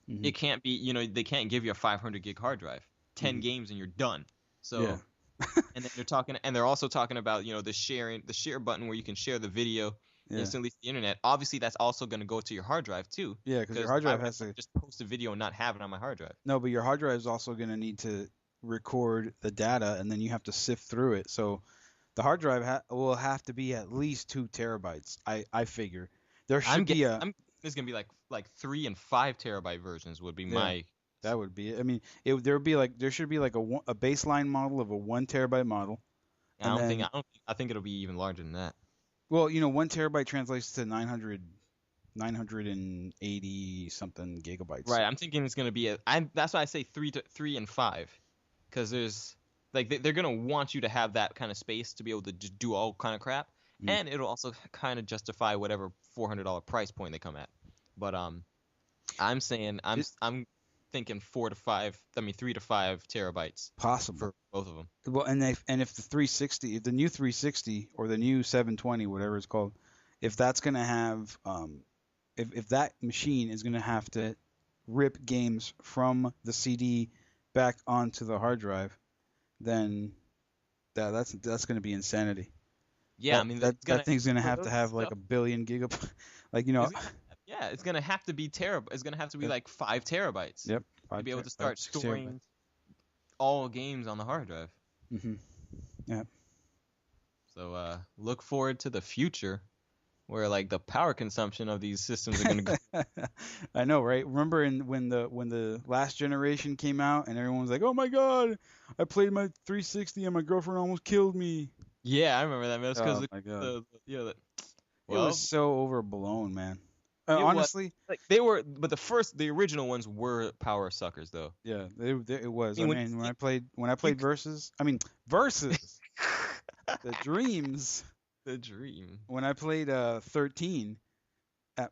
it can't be they can't give you a 500 gig hard drive, 10 games and you're done. So. Yeah. And then they're also talking about the share button where you can share the video instantly to the internet. Obviously, that's also going to go to your hard drive too. Yeah, because your hard drive has to just post a video and not have it on my hard drive. No, but your hard drive is also going to need to record the data, and then you have to sift through it. So the hard drive will have to be at least 2 terabytes. I figure there should be there's going to be like 3 and 5 terabyte versions would be my. That would be it. I mean, there should be like a baseline model of a 1 terabyte model. I think it'll be even larger than that. Well, 1 terabyte translates to 980 something gigabytes. Right. I'm thinking it's gonna be that's why I say 3 and 5, because there's they're gonna want you to have that kind of space to be able to just do all kind of crap, and it'll also kind of justify whatever $400 price point they come at. But I'm saying I'm thinking 3 to 5 terabytes possible for both of them. Well, and if the 360, if the new 360 or the new 720, whatever it's called, if that's gonna have if that machine is gonna have to rip games from the CD back onto the hard drive, then that's gonna be insanity. Yeah, that thing's gonna have to have like a billion gigabytes, Yeah, it's gonna have to be It's gonna have to be like 5 terabytes. Yep. To be able to start 6 storing terabytes. all games on the hard drive. Mm-hmm. Yeah. So look forward to the future, where like the power consumption of these systems are gonna go. I know, right? Remember when the last generation came out and everyone was like, "Oh my God, I played my 360 and my girlfriend almost killed me." Yeah, I remember that. Man. It's because Oh my God. it It was so overblown, man. It was- Honestly, like but the original ones were power suckers though. yeah, it was. I I mean, mean, when I played Versus, the Dreams. The dream. When I played 13,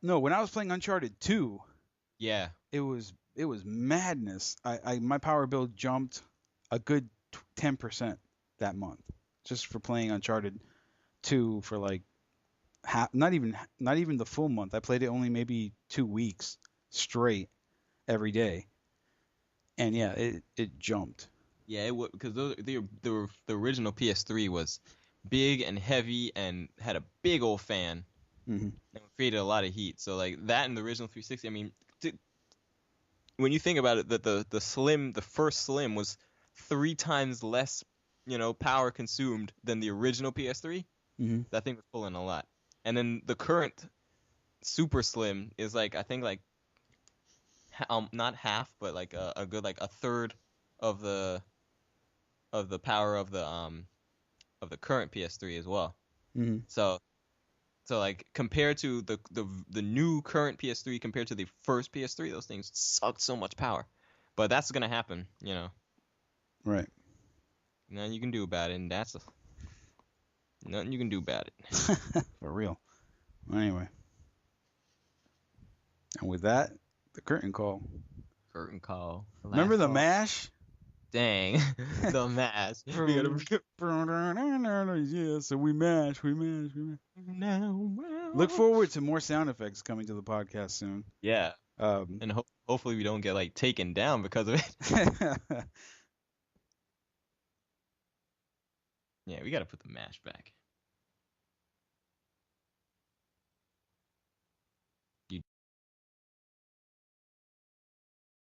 when I was playing Uncharted 2, Yeah. it was madness. My power bill jumped a good 10% that month just for playing Uncharted 2 for like not even the full month. I played it only maybe 2 weeks straight every day, and yeah, it jumped. Yeah, it would because the original PS3 was big and heavy and had a big old fan Mm-hmm. and created a lot of heat. So like that and the original 360. I mean, when you think about it, that the first Slim was 3 times less, power consumed than the original PS3. Mm-hmm. That thing was pulling a lot. And then the current Super Slim is like I think like not half, but like a good like a third of the power of the current PS3 as well. Mm-hmm. So like compared to the new current PS3 compared to the first PS3, those things sucked so much power. But that's gonna happen, Right. Nothing you can do about it, and that's nothing you can do about it. For real. Anyway. And with that, the curtain call. Curtain call. Remember Last the call. MASH? Dang. The mask. Yeah, so we mash. Now. Look forward to more sound effects coming to the podcast soon. Yeah. And hopefully we don't get like taken down because of it. Yeah, we gotta put the mash back.